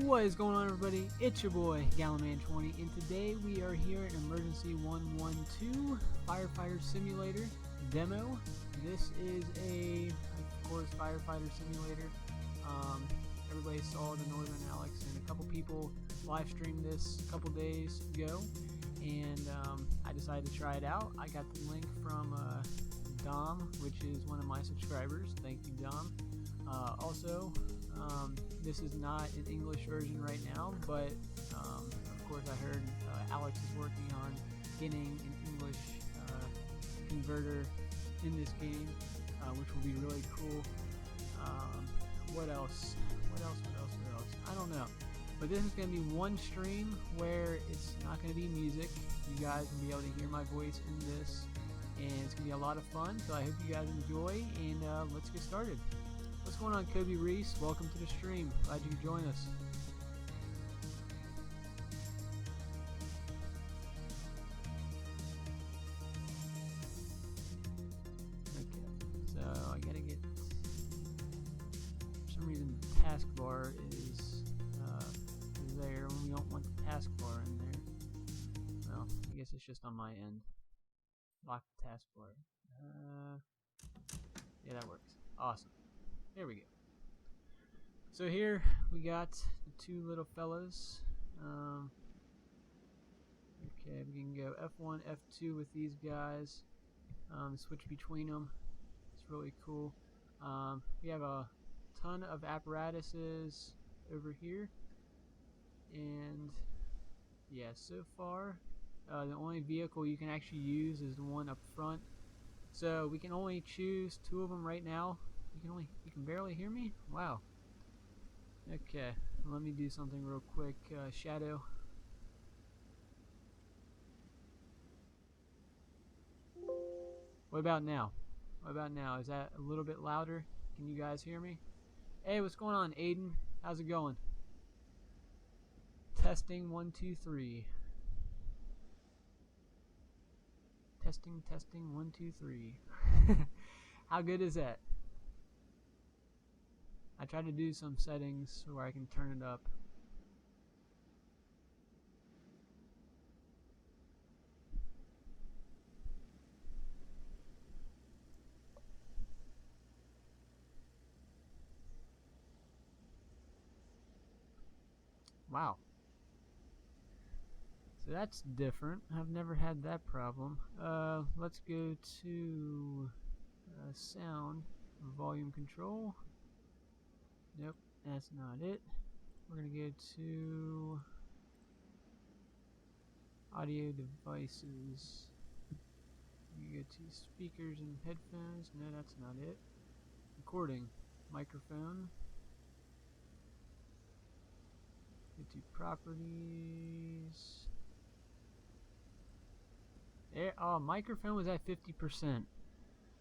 What is going on, everybody? It's your boy Gallonman20, and today we are here at Emergency 112 Firefighter Simulator demo. This is of course, Firefighter Simulator. Everybody saw the Northern Alex, and a couple people live streamed this a couple days ago, and I decided to try it out. I got the link from Dom, which is one of my subscribers. Thank you, Dom. This is not an English version right now, but of course I heard Alex is working on getting an English converter in this game, which will be really cool. What else? I don't know. But this is going to be one stream where it's not going to be music. You guys will be able to hear my voice in this, and it's going to be a lot of fun. So I hope you guys enjoy, and let's get started. What's going on, Kobe Reese? Welcome to the stream. Glad you could join us. Okay, so I gotta get. For some reason, the taskbar is there when we don't want the taskbar in there. Well, I guess it's just on my end. Lock the taskbar. Yeah, that works. Awesome. There we go. So here we got the two little fellas. Okay, we can go F1, F2 with these guys. Switch between them. It's really cool. We have a ton of apparatuses over here. And yeah, so far the only vehicle you can actually use is the one up front. So we can only choose two of them right now. You can barely hear me? Wow. Okay, let me do something real quick. Shadow. What about now? Is that a little bit louder? Can you guys hear me? Hey, what's going on, Aiden? How's it going? Testing 1 2 3. Testing 1 2 3. How good is that? I tried to do some settings where I can turn it up. Wow. So that's different. I've never had that problem. Let's go to sound, volume control. Nope, that's not it. We're going to go to audio devices. You go to speakers and headphones. No, that's not it. Recording, microphone. Go to properties. There, oh, microphone was at 50%.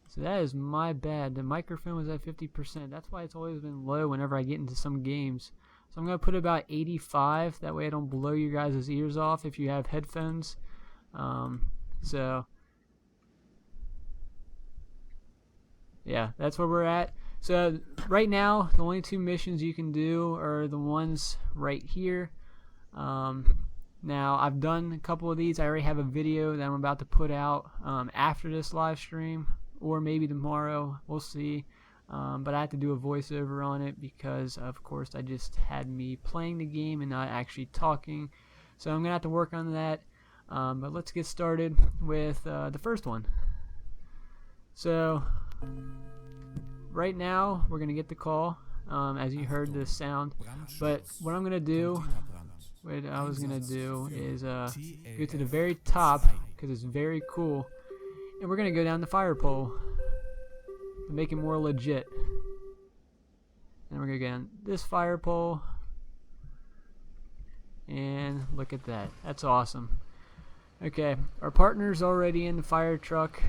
So that is my bad. The microphone was at 50%. That's why it's always been low whenever I get into some games. So I'm going to put about 85. That way I don't blow your guys' ears off if you have headphones. So yeah, that's where we're at. So right now, the only two missions you can do are the ones right here. Now, I've done a couple of these. I already have a video that I'm about to put out after this live stream, or maybe tomorrow. We'll see. But I have to do a voiceover on it because, of course, I just had me playing the game and not actually talking. So I'm going to have to work on that. But let's get started with the first one. So right now, we're going to get the call, as you heard the sound. But what I'm going to do... What I was going to do is go to the very top, because it's very cool, and we're going to go down the fire pole to make it more legit. And we're going to go down this fire pole, and look at that. That's awesome. Okay, our partner's already in the fire truck,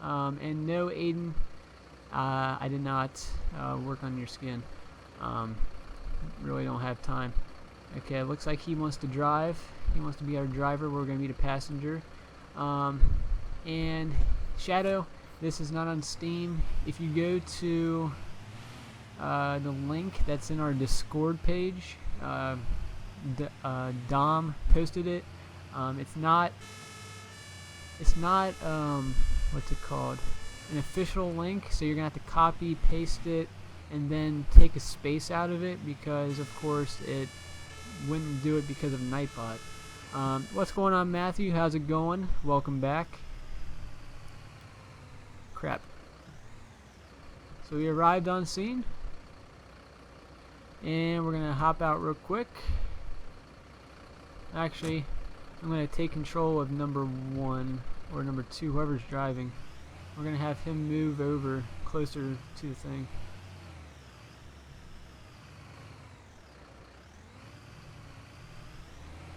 and no, Aiden, I did not work on your skin. Really don't have time. Okay, it looks like he wants to drive. He wants to be our driver. We're going to be the passenger. And Shadow, this is not on Steam. If you go to the link that's in our Discord page, Dom posted it. It's not what's it called, an official link, so you're gonna have to copy paste it and then take a space out of it, because of course it wouldn't do it because of Nightbot. What's going on, Matthew? How's it going? Welcome back. Crap. So we arrived on scene, and we're gonna hop out real quick. Actually, I'm gonna take control of number 1 or number 2, whoever's driving. We're gonna have him move over closer to the thing.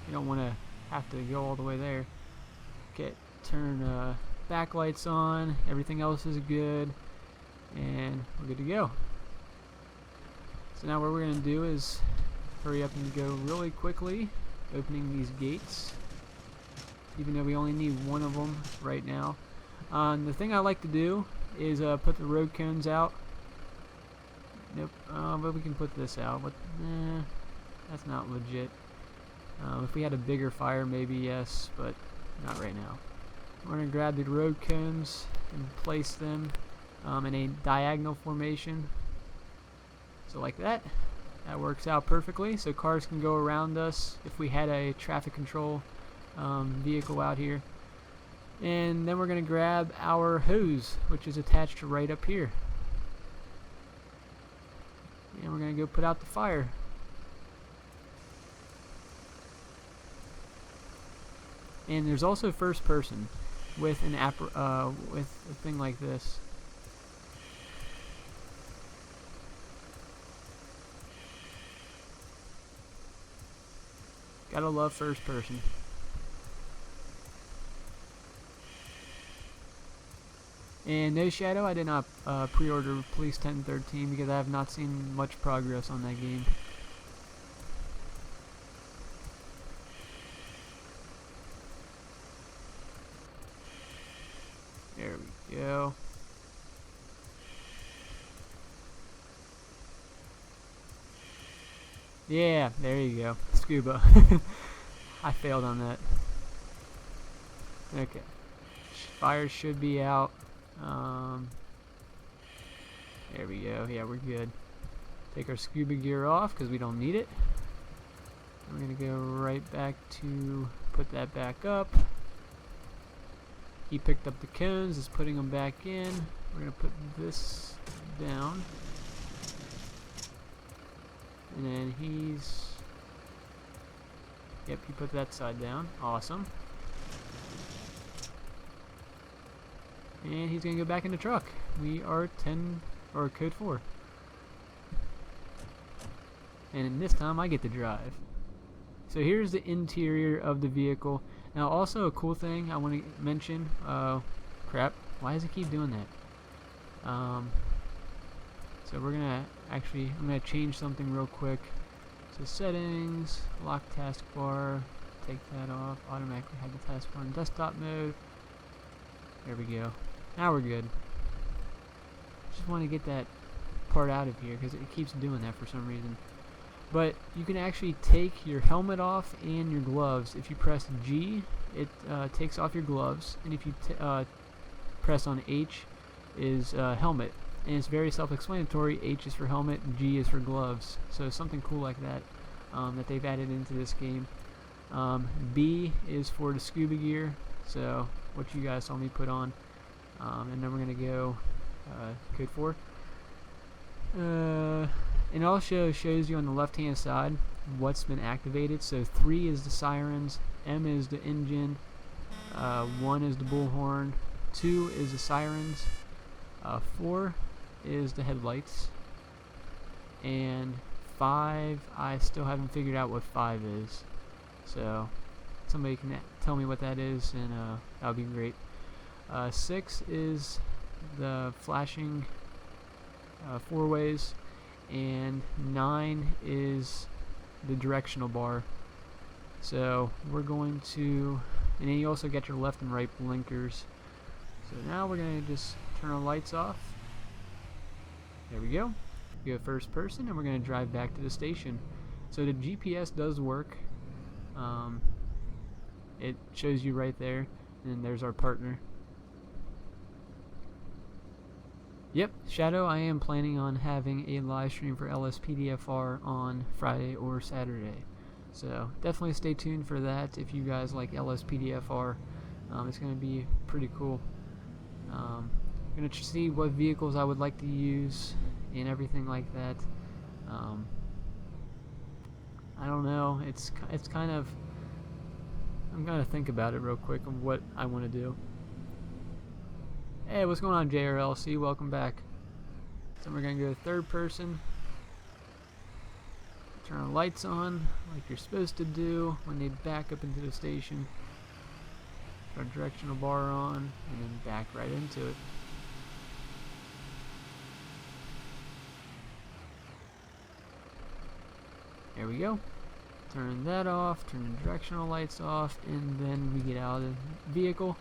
You don't want to have to go all the way there. Okay, turn backlights on. Everything else is good, and we're good to go. So now what we're gonna do is hurry up and go really quickly, opening these gates, even though we only need one of them right now. The thing I like to do is put the road cones out. Nope, but we can put this out, but that's not legit. If we had a bigger fire, maybe yes, but not right now. We're going to grab the road cones and place them in a diagonal formation. So like that. That works out perfectly, so cars can go around us if we had a traffic control vehicle out here. And then we're going to grab our hose, which is attached right up here. And we're going to go put out the fire. And there's also first person with an with a thing like this. Gotta love first person. And no Shadow, I did not pre-order Police 1013 because I have not seen much progress on that game. There we go. Yeah, there you go. Scuba. I failed on that. Okay. Fire should be out. There we go. Yeah, we're good. Take our scuba gear off because we don't need it. We're going to go right back to put that back up. He picked up the cones, is putting them back in. We're going to put this down. And then he's... Yep, he put that side down. Awesome. And he's going to go back in the truck. We are 10, or code 4. And this time I get to drive. So here's the interior of the vehicle. Now also a cool thing I want to mention, crap, why does it keep doing that? So we're gonna I'm gonna change something real quick. So settings, lock taskbar, take that off, automatically have the taskbar in desktop mode. There we go. Now we're good. Just want to get that part out of here because it keeps doing that for some reason. But you can actually take your helmet off and your gloves. If you press G, it takes off your gloves, and if you press on H, is helmet. And it's very self-explanatory. H is for helmet, G is for gloves. So something cool like that that they've added into this game. B is for the scuba gear, so what you guys saw me put on. And then we're gonna go code 4. It also shows you on the left hand side what's been activated. So 3 is the sirens, M is the engine, 1 is the bullhorn, 2 is the sirens, 4 is the headlights, and 5, I still haven't figured out what 5 is. So somebody can tell me what that is, and that would be great. 6 is the flashing 4-ways, and 9 is the directional bar. So we're going to, and then you also get your left and right blinkers. So now we're going to just turn our lights off. There we go. Go first person, and we're going to drive back to the station. So the GPS does work. It shows you right there, and there's our partner. Yep, Shadow, I am planning on having a live stream for LSPDFR on Friday or Saturday. So definitely stay tuned for that if you guys like LSPDFR. It's going to be pretty cool. I'm going to see what vehicles I would like to use and everything like that. I don't know. It's kind of... I'm going to think about it real quick of what I want to do. Hey, what's going on, JRLC? Welcome back. So we're going to go third person. Turn the lights on like you're supposed to do when they back up into the station. Put our directional bar on and then back right into it. There we go. Turn that off, turn the directional lights off, and then we get out of the vehicle.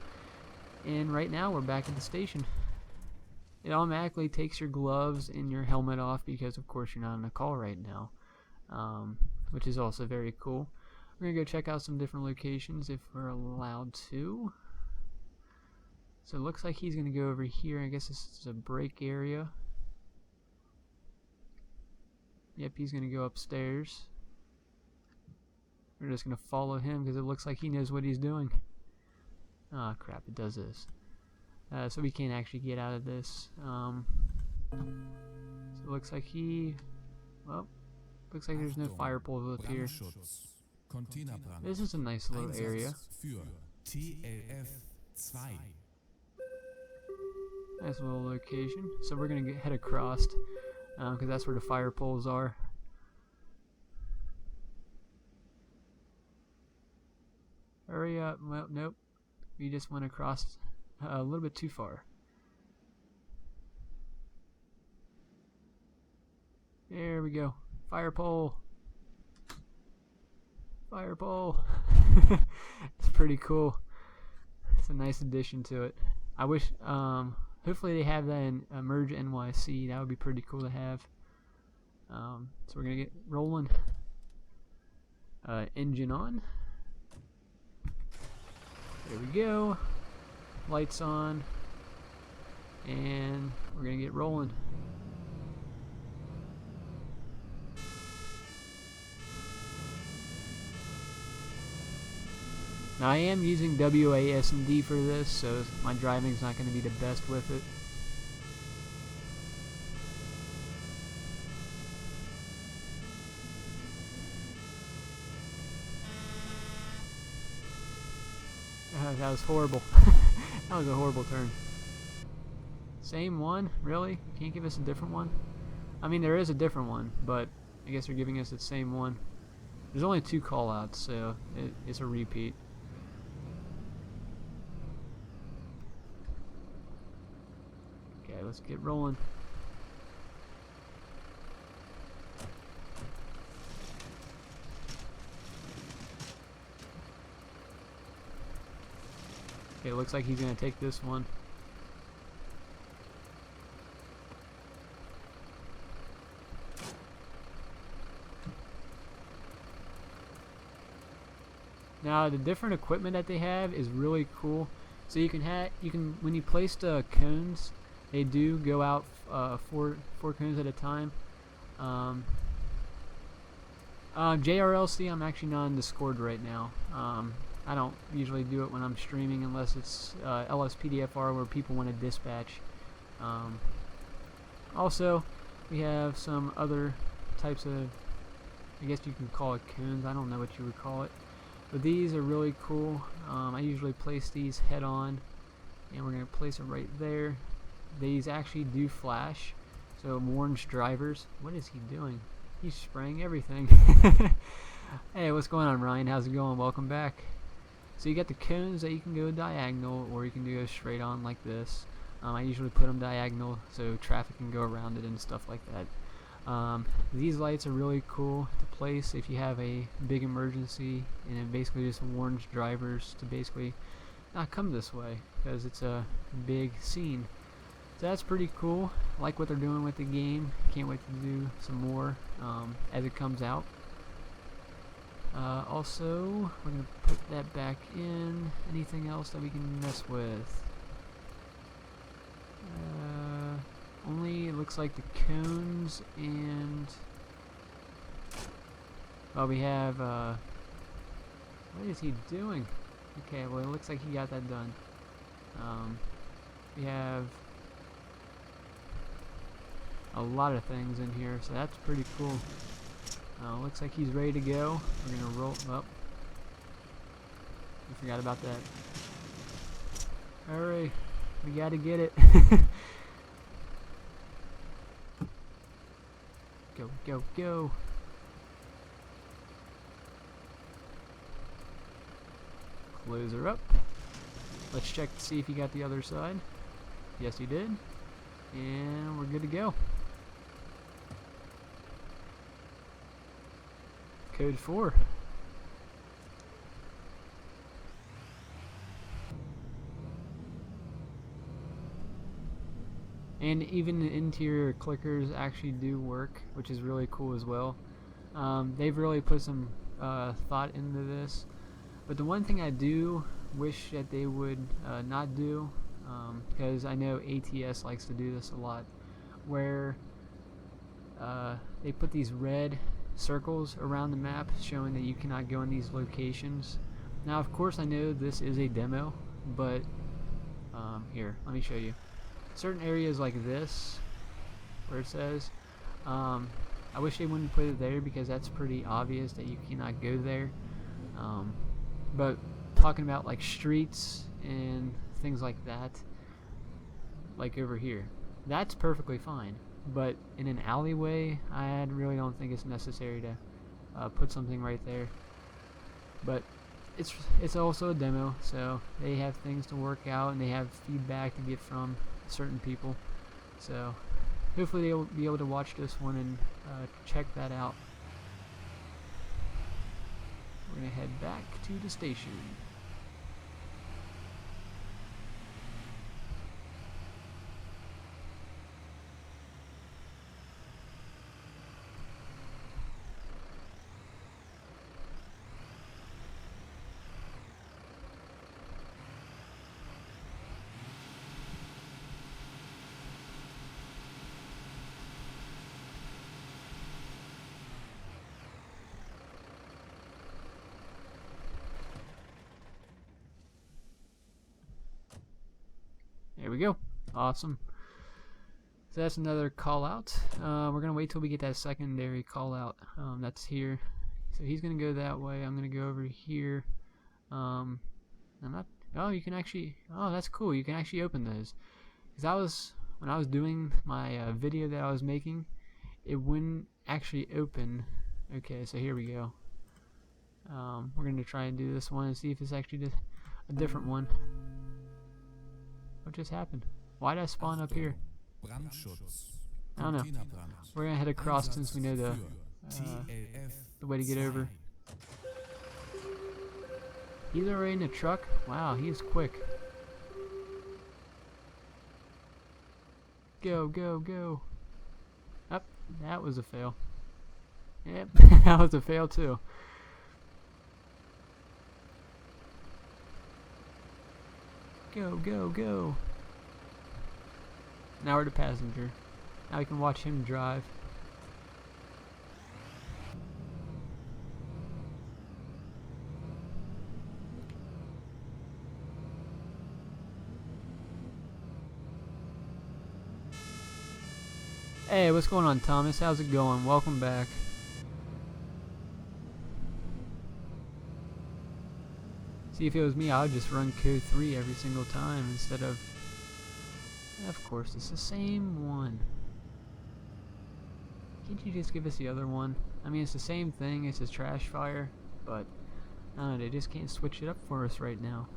And right now we're back at the station. It automatically takes your gloves and your helmet off because of course you're not on a call right now, which is also very cool. We're gonna go check out some different locations if we're allowed to. So it looks like he's gonna go over here. I guess this is a break area. Yep, he's gonna go upstairs. We're just gonna follow him because it looks like he knows what he's doing. Oh crap, it does this. So we can't actually get out of this. So it looks like looks like there's no fire poles up here. This is a nice little area. Nice little location. So we're gonna head across because that's where the fire poles are. Hurry up. Well, nope. We just went across a little bit too far. There we go. Fire pole. Fire pole. It's pretty cool. It's a nice addition to it. I wish, hopefully they have that in Merge NYC. That would be pretty cool to have. So we're going to get rolling. Engine on. There we go. Lights on. And we're going to get rolling. Now I am using WASD for this, so my driving's not going to be the best with it. That was horrible. That was a horrible turn. Same one? Really? You can't give us a different one? I mean, there is a different one, but I guess they're giving us the same one. There's only 2 callouts, so it's a repeat. Okay, let's get rolling. Okay, it looks like he's going to take this one. Now the different equipment that they have is really cool. So you can when you place the cones, they do go out four cones at a time. JRLC, I'm actually not on Discord right now. I don't usually do it when I'm streaming unless it's LSPDFR where people want to dispatch. Also, we have some other types of, I guess you can call it cones. I don't know what you would call it. But these are really cool. I usually place these head on, and we're going to place it right there. These actually do flash, so it warns drivers. What is he doing? He's spraying everything. Hey, what's going on, Ryan? How's it going? Welcome back. So you got the cones that you can go diagonal, or you can go straight on like this. I usually put them diagonal so traffic can go around it and stuff like that. These lights are really cool to place if you have a big emergency, and it basically just warns drivers to basically not come this way because it's a big scene. So that's pretty cool. I like what they're doing with the game. Can't wait to do some more as it comes out. Also, we're going to put that back in. Anything else that we can mess with? Only it looks like the cones and... Oh, we have, what is he doing? Okay, well, it looks like he got that done. We have a lot of things in here, so that's pretty cool. Looks like he's ready to go. We're gonna roll up. I forgot about that. Alright, we gotta get it. Go, go, go. Close her up. Let's check to see if he got the other side. Yes, he did. And we're good to go. Code 4. And even the interior clickers actually do work, which is really cool as well. They've really put some thought into this. But the one thing I do wish that they would not do, because I know ATS likes to do this a lot, where they put these red circles around the map showing that you cannot go in these locations. Now, of course, I know this is a demo, but here, let me show you. Certain areas like this, where it says, I wish they wouldn't put it there because that's pretty obvious that you cannot go there. But talking about like streets and things like that, like over here, that's perfectly fine. But in an alleyway, I really don't think it's necessary to put something right there. But it's also a demo, so they have things to work out and they have feedback to get from certain people. So hopefully they'll be able to watch this one and check that out. We're going to head back to the station. There we go. Awesome. So that's another call out. We're gonna wait till we get that secondary call out. That's here. So he's gonna go that way. I'm gonna go over here. I'm not. Oh, you can actually. Oh, that's cool. You can actually open those. Because when I was doing my video that I was making, it wouldn't actually open. Okay, so here we go. We're gonna try and do this one and see if it's actually a different one. What just happened? Why did I spawn up here? I don't know. We're gonna head across since we know the way to get over. He's already in the truck? Wow, he is quick. Go, go, go. Up, that was a fail. Yep, that was a fail too. Go, go, go. Now we're the passenger. Now we can watch him drive. Hey, what's going on, Thomas? How's it going? Welcome back. See, if it was me, I would just run code 3 every single time instead of... Of course, it's the same one. Can't you just give us the other one? I mean, it's the same thing, it's a trash fire, but... I don't know, they just can't switch it up for us right now.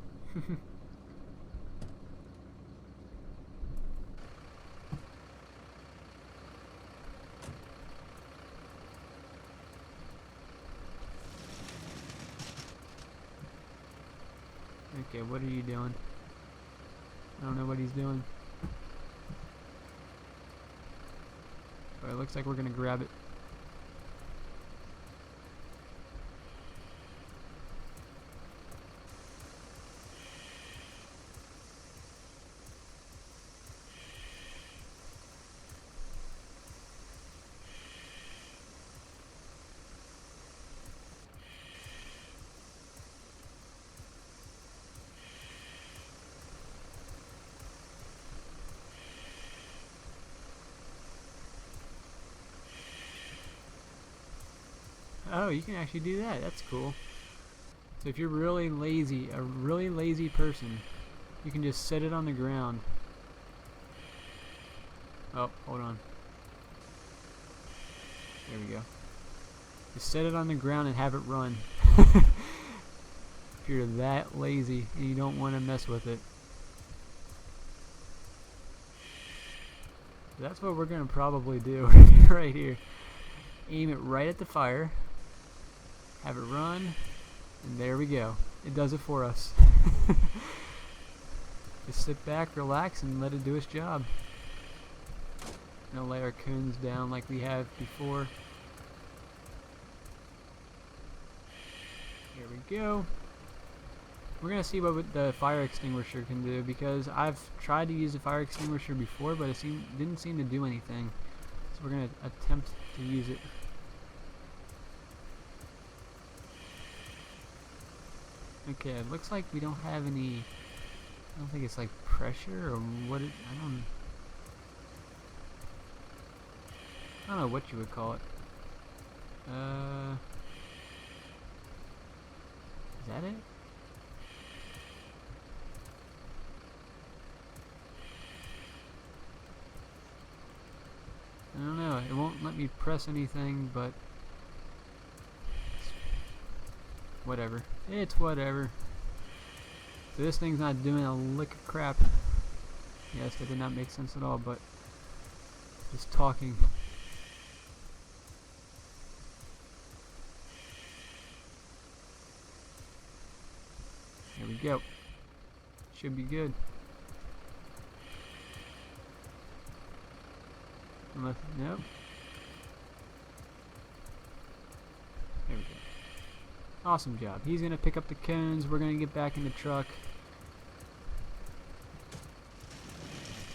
Okay, what are you doing? I don't know what he's doing. But it looks like we're gonna grab it. you can actually do that. That's cool. So if you're really lazy, a really lazy person, you can just set it on the ground. Oh, hold on. There we go. Just set it on the ground and have it run. If you're that lazy and you don't want to mess with it. That's what we're going to probably do right here. Aim it right at the fire. Have it run. And there we go. It does it for us. Just sit back, relax, and let it do its job. Now lay our cones down like we have before. Here we go. We're going to see what the fire extinguisher can do, because I've tried to use the fire extinguisher before, but it didn't seem to do anything. So we're going to attempt to use it. Okay, it looks like we don't have any, I don't think it's like pressure or what it, I don't know what you would call it. Is that it? I don't know, it won't let me press anything, but whatever. It's whatever. So this thing's not doing a lick of crap. Yes, that did not make sense at all, but just talking. There we go. Should be good. Unless, nope. There we go. Awesome job. He's going to pick up the cones. We're going to get back in the truck.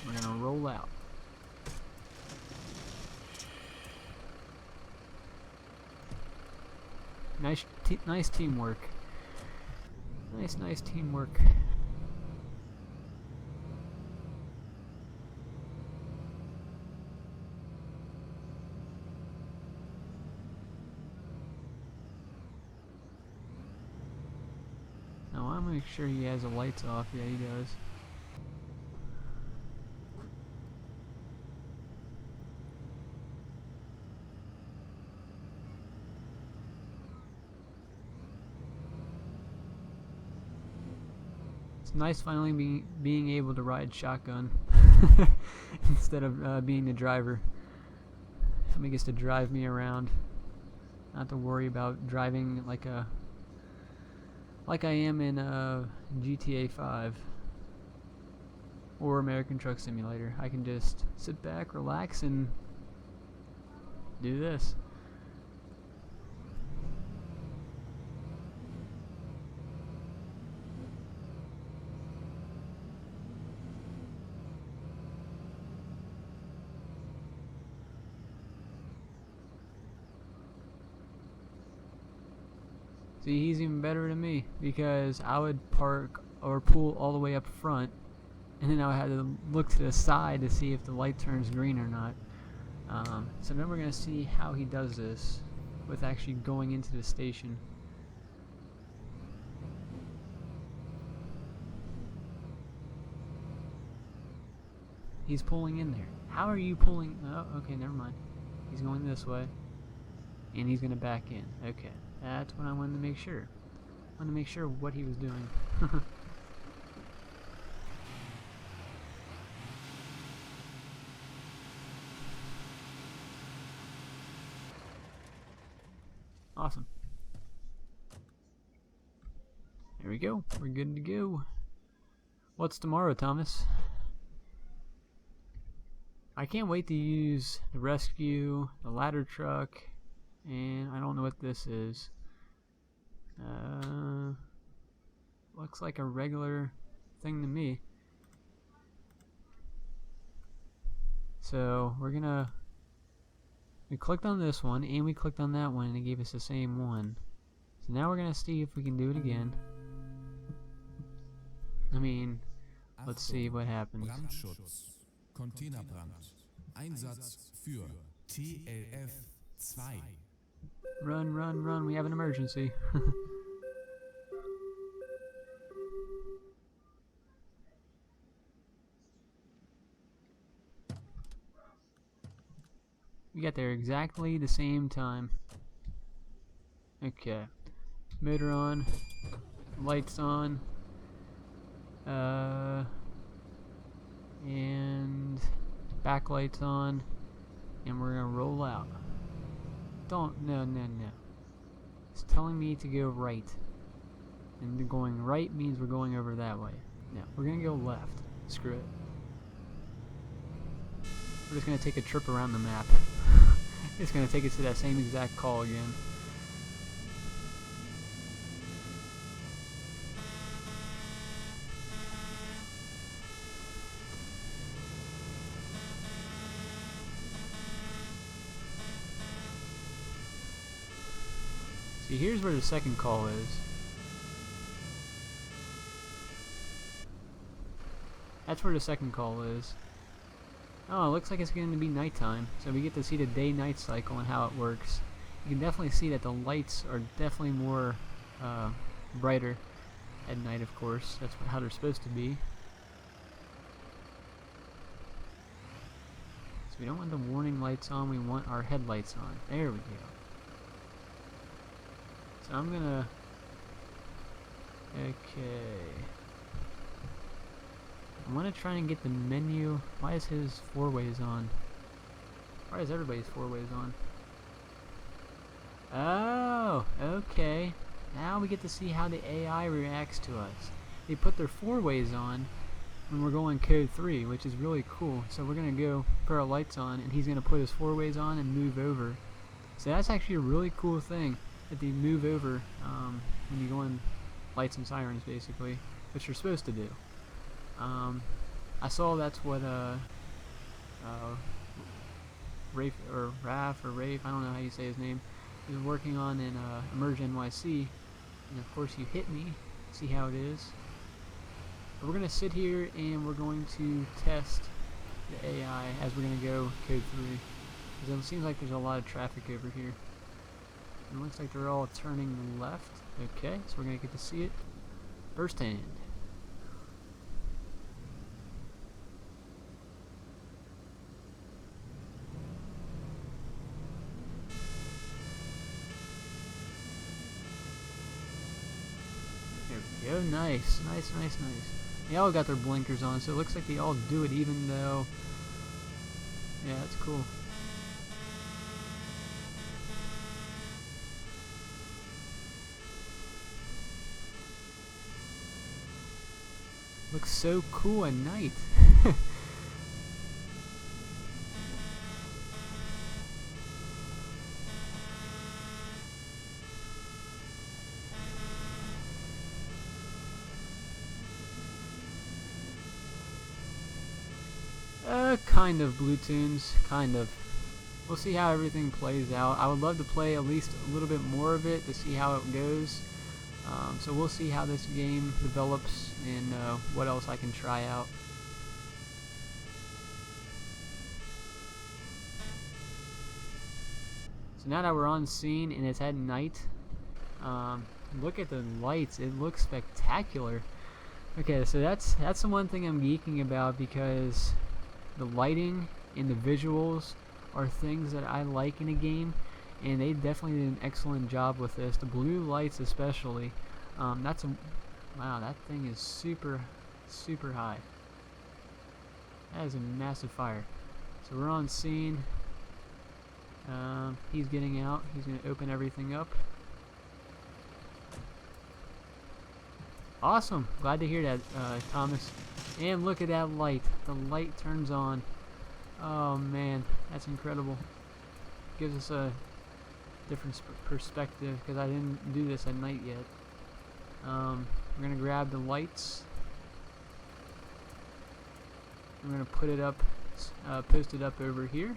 We're going to roll out. Nice teamwork. Nice teamwork. Now I'm gonna make sure he has the lights off. Yeah, he does. It's nice finally being able to ride shotgun instead of being the driver. Somebody gets to drive me around. Not have to worry about driving like I am in GTA 5 or American Truck Simulator. I can just sit back, relax, and do this. See, he's even better than me, because I would park or pull all the way up front, and then I would have to look to the side to see if the light turns green or not. So then we're going to see how he does this with actually going into the station. He's pulling in there. How are you pulling? Oh, okay, never mind. He's going this way, and he's going to back in. Okay. That's what I wanted to make sure. I wanted to make sure what he was doing. Awesome. There we go. We're good to go. What's tomorrow, Thomas? I can't wait to use the rescue, the ladder truck, and I don't know what this is. Looks like a regular thing to me. So we clicked on this one and we clicked on that one and it gave us the same one. So now we're gonna see if we can do it again. I mean, let's see what happens. Brandschutz. Containerbrand. Einsatz für TLF 2. Run, run, run. We have an emergency. We got there exactly the same time. Okay. Motor on. Lights on. And backlights on. And we're gonna roll out. No. It's telling me to go right. And going right means we're going over that way. No, we're gonna go left. Screw it. We're just gonna take a trip around the map. It's gonna take us to that same exact call again. See, here's where the second call is. That's where the second call is. Oh, it looks like it's going to be nighttime, so we get to see the day-night cycle and how it works. You can definitely see that the lights are definitely more brighter at night, of course. That's how they're supposed to be. So we don't want the warning lights on, we want our headlights on. There we go. So I'm gonna... Okay... I want to try and get the menu. Why is his 4-ways on? Why is everybody's 4-ways on? Oh, okay. Now we get to see how the AI reacts to us. They put their 4-ways on when we're going code 3, which is really cool. So we're going to go put our lights on, and he's going to put his 4-ways on and move over. So that's actually a really cool thing, that they move over when you go in lights and sirens, basically, which you're supposed to do. I saw that's what Rafe or Rafe, I don't know how you say his name, is working on in Emerge NYC, and of course you hit me, see how it is. But we're gonna sit here and we're going to test the AI as we're gonna go code 3, because it seems like there's a lot of traffic over here. It looks like they're all turning left. Okay, so we're gonna get to see it firsthand. There we go, nice. They all got their blinkers on, so it looks like they all do it even though... Yeah, that's cool. Looks so cool at night. Kind of Blue Tunes, kind of. We'll see how everything plays out. I would love to play at least a little bit more of it to see how it goes. So we'll see how this game develops and what else I can try out. So now that we're on scene and it's at night, look at the lights. It looks spectacular. Okay, so that's the one thing I'm geeking about, because the lighting and the visuals are things that I like in a game, and they definitely did an excellent job with this. The blue lights especially. Wow, that thing is super high. That is a massive fire. So we're on scene. He's getting out. He's going to open everything up. Awesome. Glad to hear that, Thomas. And look at that light. The light turns on. Oh man, that's incredible. Gives us a different perspective, because I didn't do this at night yet. We're going to grab the lights. I'm going to put it up, post it up over here.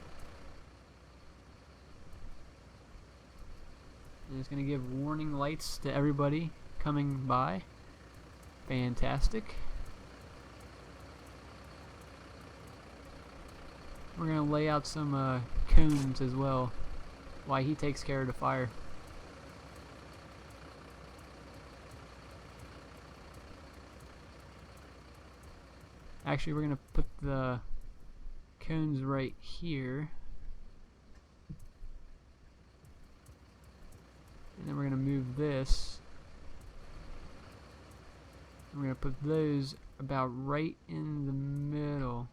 And it's going to give warning lights to everybody coming by. Fantastic. We're going to lay out some cones as well, while he takes care of the fire. Actually, we're gonna put the cones right here, and then we're gonna move this. We're gonna put those about right in the middle.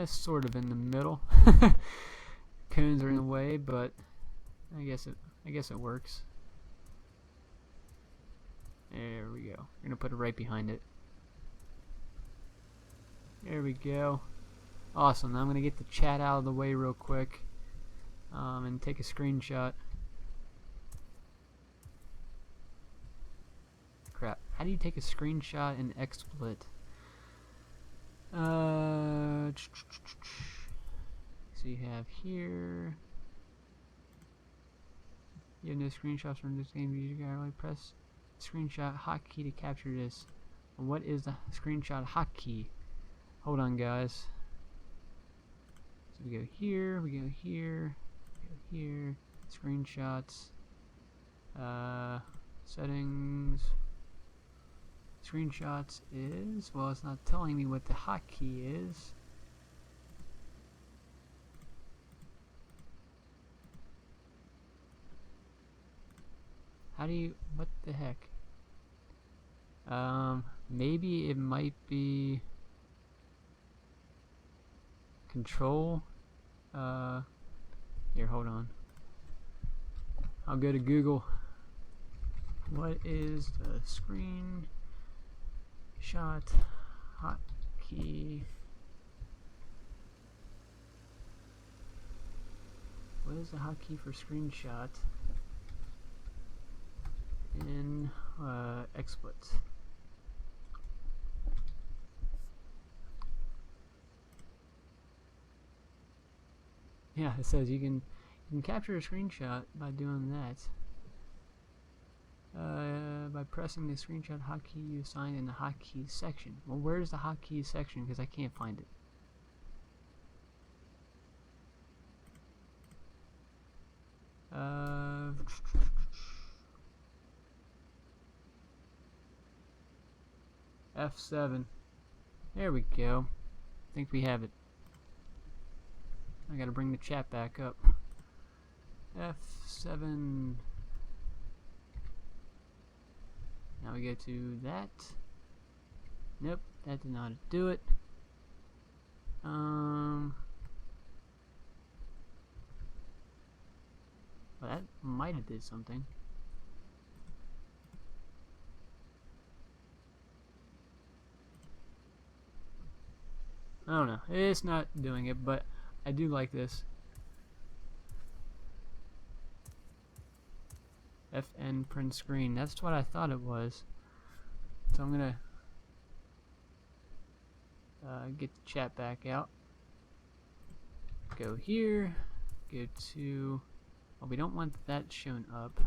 Sort of in the middle. Cones are in the way, but I guess it works. There we go. We're gonna put it right behind it. There we go. Awesome. Now I'm gonna get the chat out of the way real quick, and take a screenshot. Crap. How do you take a screenshot in XSplit? So you have here. You have no screenshots from this game. You gotta press screenshot hotkey to capture this. What is the screenshot hotkey? Hold on, guys. So we go here, we go here, we go here. Screenshots. Settings. Screenshots is, well, it's not telling me what the hotkey is. How do you, what the heck? Maybe it might be control. Here, hold on. I'll go to Google. What is the screenshot hotkey? What is the hotkey for screenshot in XSplit? Yeah, it says you can capture a screenshot by doing that. By pressing the screenshot hotkey you assigned in the hotkey section. Well, where's the hotkey section? Because I can't find it. F7. There we go. I think we have it. I gotta bring the chat back up. F7. Now we go to that. Nope, that did not do it. Well, that might have did something. I don't know. It's not doing it, but I do like this. FN print screen. That's what I thought it was. So I'm gonna get the chat back out. Go here. Go to. Well, we don't want that shown up.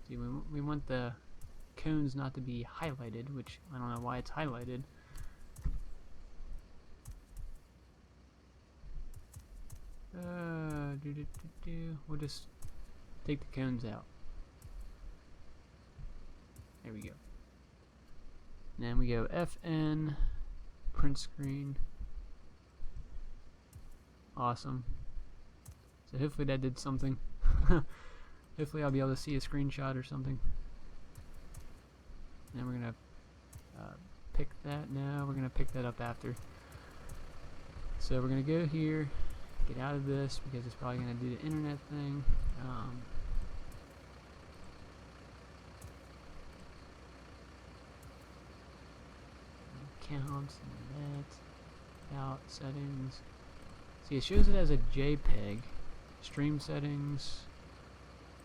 See, we want the cones not to be highlighted, which I don't know why it's highlighted. We'll just take the cones out. There we go. And then we go FN, print screen. Awesome. So hopefully that did something. Hopefully I'll be able to see a screenshot or something. And we're gonna pick that now. We're gonna pick that up after. So we're gonna go here. Get out of this because it's probably going to do the internet thing. Counts and that. Out settings. See, it shows it as a JPEG. Stream settings.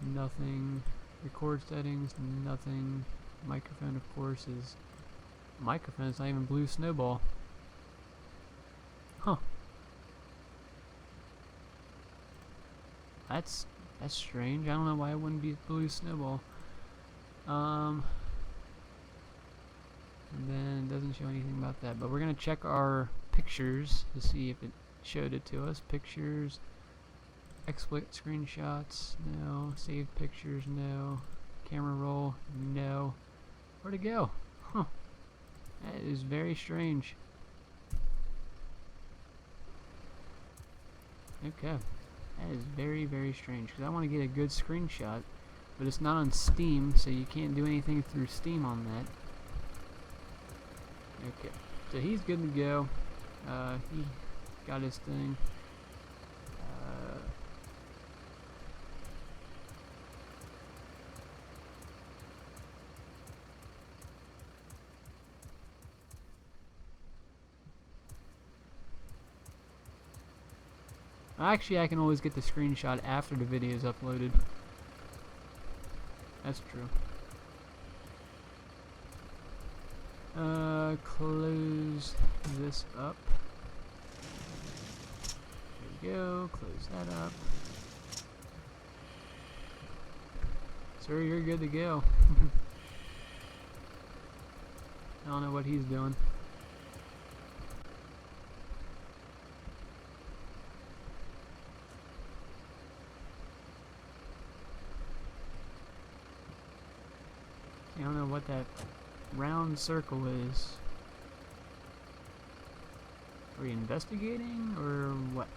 Nothing. Record settings. Nothing. Microphone, of course, is microphone. It's not even Blue Snowball. Huh. That's strange. I don't know why it wouldn't be Blue Snowball. And then it doesn't show anything about that. But we're gonna check our pictures to see if it showed it to us. Pictures, exploit screenshots, no. Saved pictures, no. Camera roll, no. Where'd it go? Huh. That is very strange. Okay. That is very, very strange, because I want to get a good screenshot, but it's not on Steam, so you can't do anything through Steam on that. Okay. So he's good to go. He got his thing. Actually, I can always get the screenshot after the video is uploaded. That's true. Close this up. There we go. Close that up. Sir, you're good to go. I don't know what he's doing. I don't know what that round circle is. Are we investigating or what?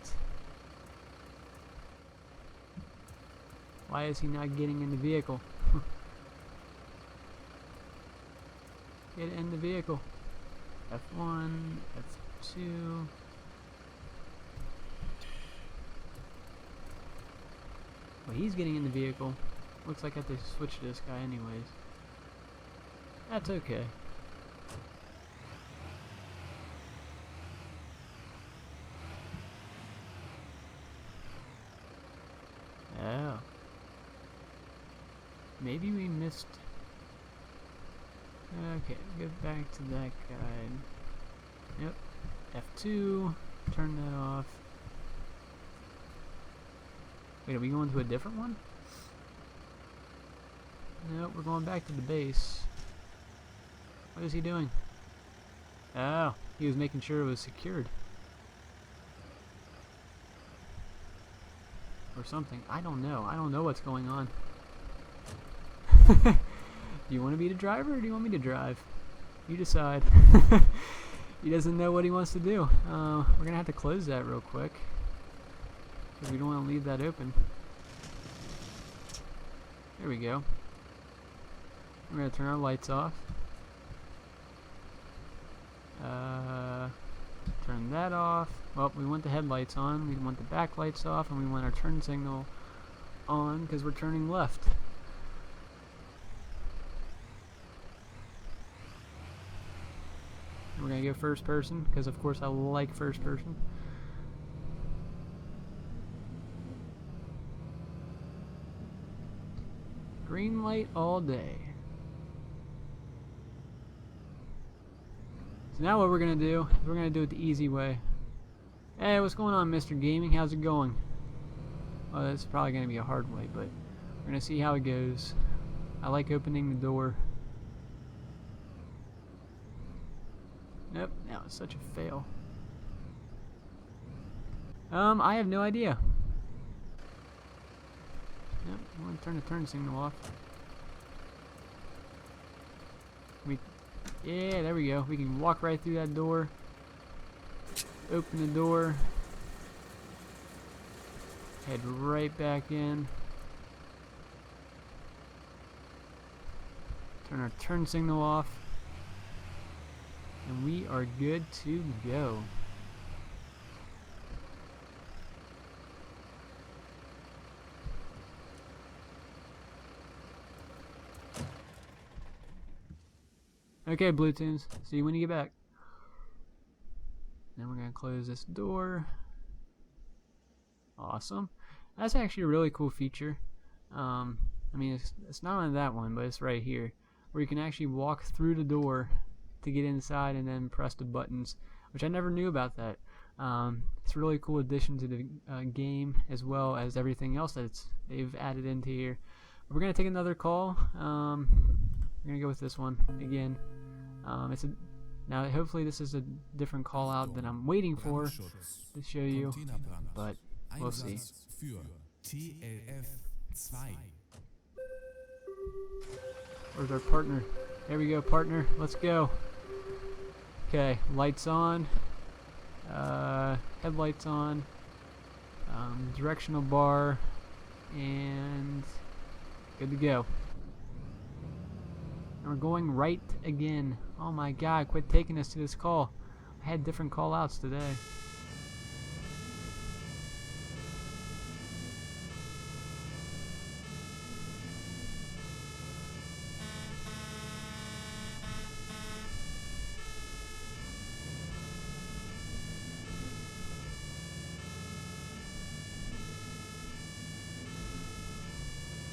Why is he not getting in the vehicle? Get in the vehicle. F1, F2. Well, he's getting in the vehicle. Looks like I have to switch this guy anyways. That's okay. Oh. Maybe we missed... Okay, go back to that guy. Yep. F2. Turn that off. Wait, are we going to a different one? Nope, we're going back to the base. What is he doing? Oh, he was making sure it was secured. Or something. I don't know. I don't know what's going on. Do you want to be the driver or do you want me to drive? You decide. He doesn't know what he wants to do. We're going to have to close that real quick, because we don't want to leave that open. There we go. We're going to turn our lights off. Turn that off. Well, we want the headlights on, we want the back lights off, and we want our turn signal on because we're turning left. And we're going to go first person because of course I like first person. Green light all day. So now what we're going to do is we're going to do it the easy way. Hey, what's going on, Mr. Gaming? How's it going? Well, that's probably going to be a hard way, but we're going to see how it goes. I like opening the door. Nope, that was such a fail. I have no idea. Yep, I'm going to turn the turn signal off. Yeah, there we go. We can walk right through that door. Open the door. Head right back in. Turn our turn signal off. And we are good to go. Okay, Blue Tunes. See you when you get back. Then we're going to close this door. Awesome. That's actually a really cool feature. I mean, it's not on that one, but it's right here, where you can actually walk through the door to get inside and then press the buttons, which I never knew about that. It's a really cool addition to the game, as well as everything else that they've added into here. We're going to take another call. We're going to go with this one again. It's a Now hopefully this is a different call out than I'm waiting for to show you, but we'll see. Where's our partner? There we go, partner. Let's go. Okay, lights on. Headlights on. Directional bar. And good to go. And we're going right again. Oh my god, quit taking us to this call. I had different call outs today.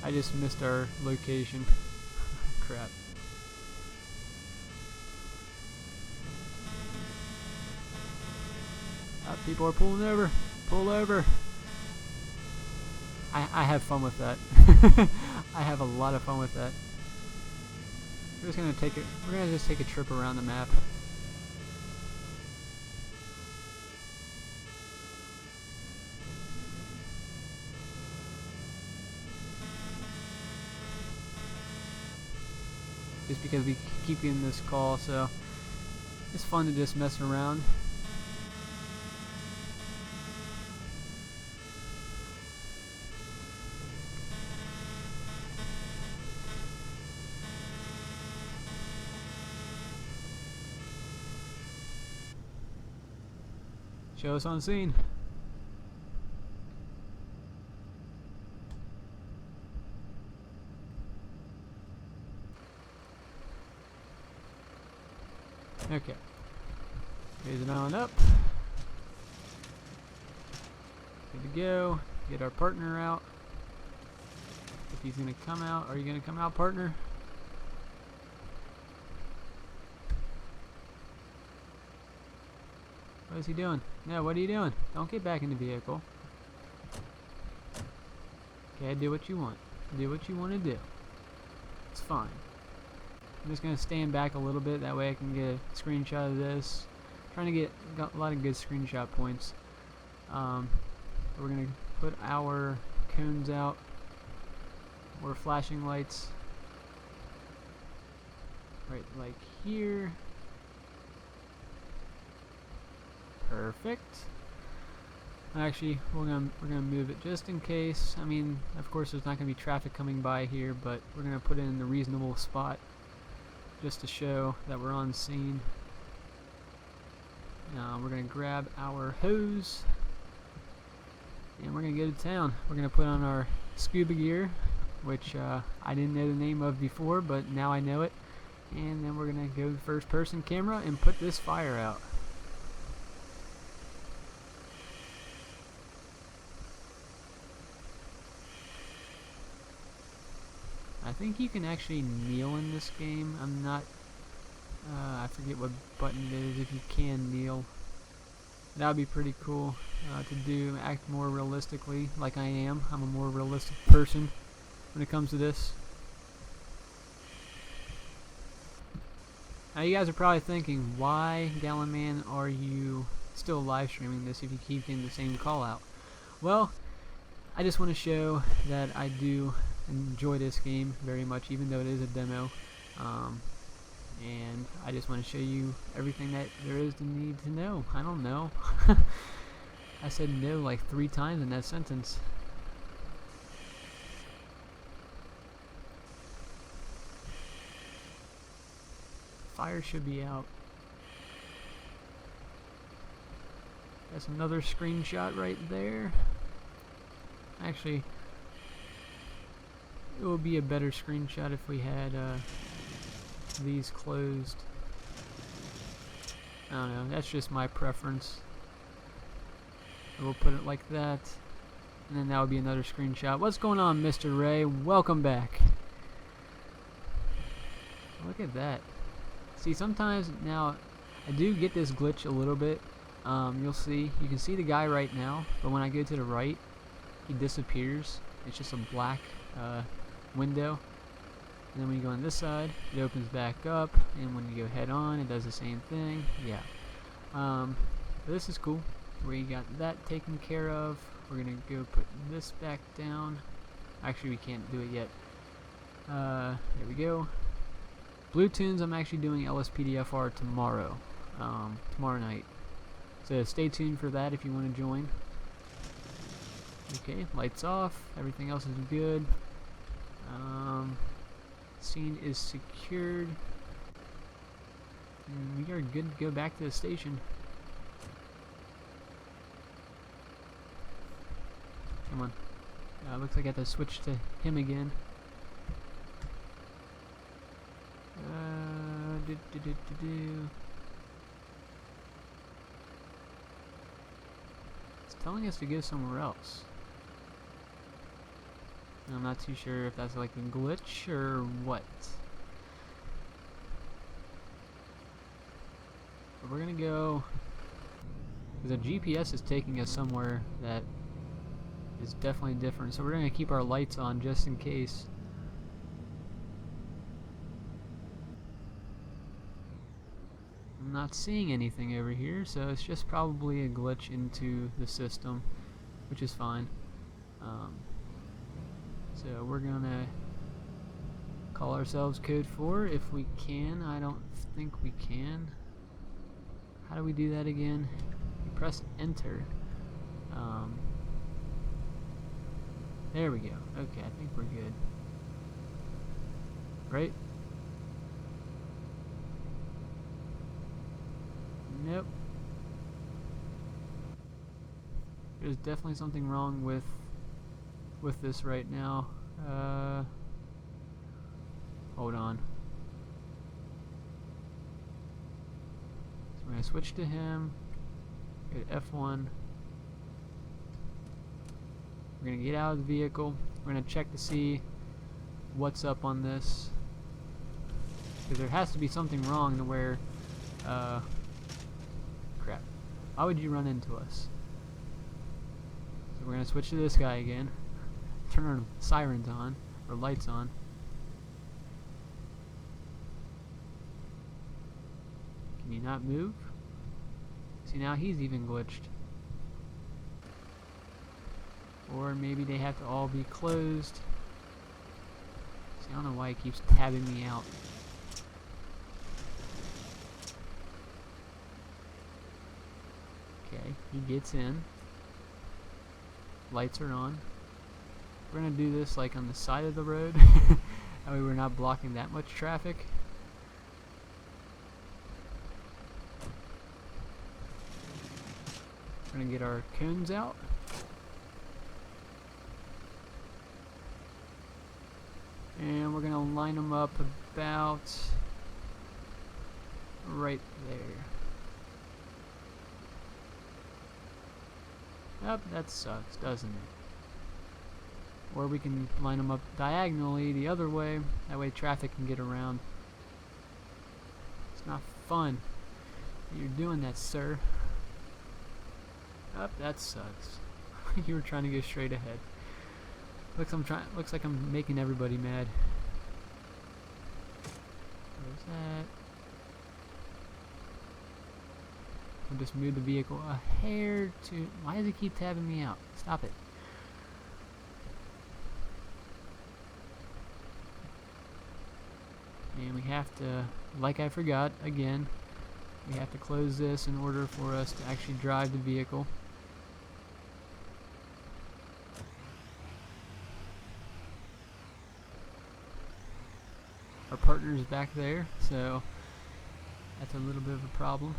I just missed our location. Crap. People are pulling over. Pull over. I have fun with that. I have a lot of fun with that. We're gonna just take a trip around the map. Just because we keep getting this call, so it's fun to just mess around. Show us on scene. Okay. Raise it on up. Good to go. Get our partner out. If he's gonna come out, are you gonna come out, partner? What is he doing? No, what are you doing? Don't get back in the vehicle. Okay, do what you want. Do what you want to do. It's fine. I'm just going to stand back a little bit, that way I can get a screenshot of this. Trying to got a lot of good screenshot points. We're going to put our cones out, or flashing lights, right like here. Perfect. Actually, we're gonna move it just in case. I mean, of course, there's not gonna be traffic coming by here, but we're gonna put it in a reasonable spot just to show that we're on scene. We're gonna grab our hose and we're gonna go to town. We're gonna put on our scuba gear, which I didn't know the name of before, but now I know it. And then we're gonna go to first person camera and put this fire out. I think you can actually kneel in this game. I'm not, I forget what button it is if you can kneel. That would be pretty cool to do, act more realistically like I am. I'm a more realistic person when it comes to this. Now you guys are probably thinking, why, Gallonman, are you still live streaming this if you keep getting the same call out? Well, I just want to show that I do enjoy this game very much, even though it is a demo, and I just want to show you everything that there is to need to know. I don't know. I said no like 3 times in that sentence. Fire should be out. That's another screenshot right there. Actually, it would be a better screenshot if we had these closed. I don't know, that's just my preference. We'll put it like that, and then that would be another screenshot. What's going on, Mr. Ray? Welcome back. Look at that. See, sometimes now I do get this glitch a little bit. You'll see, you can see the guy right now, but when I go to the right, he disappears. It's just a black window. And then when you go on this side, it opens back up, and when you go head on, it does the same thing. Yeah. This is cool. We got that taken care of. We're gonna go put this back down. Actually, we can't do it yet. There we go. Blue Tunes, I'm actually doing LSPDFR tomorrow. Tomorrow night. So stay tuned for that if you want to join. Okay, lights off. Everything else is good. Scene is secured. And we are good to go back to the station. Come on. Looks like I have to switch to him again. It's telling us to go somewhere else. I'm not too sure if that's like a glitch or what. But we're gonna go, because the GPS is taking us somewhere that is definitely different. So we're gonna keep our lights on just in case. I'm not seeing anything over here, so it's just probably a glitch into the system, which is fine. So we're gonna call ourselves code 4 if we can. I don't think we can. How do we do that again? We press enter. There we go. Okay, I think we're good. Right? Nope. There's definitely something wrong with this right now. Hold on. So we're gonna switch to him. Go to F1. We're gonna get out of the vehicle. We're gonna check to see what's up on this, because there has to be something wrong to where crap. Why would you run into us? So we're gonna switch to this guy again. Turn our sirens on, or lights on. Can you not move? See, now he's even glitched. Or maybe they have to all be closed. See, I don't know why he keeps tabbing me out. Okay, he gets in. Lights are on. We're gonna do this like on the side of the road. That way we're not blocking that much traffic. We're gonna get our cones out. And we're gonna line them up about right there. Yep, that sucks, doesn't it? Or we can line them up diagonally the other way. That way traffic can get around. It's not fun that you're doing that, sir. Yep, that sucks. You were trying to go straight ahead. Looks like I'm making everybody mad. Where's that? I'll just move the vehicle a hair to... Why does it keep tabbing me out? Stop it. And we have to, like I forgot, again, we have to close this in order for us to actually drive the vehicle. Our partner is back there, so that's a little bit of a problem.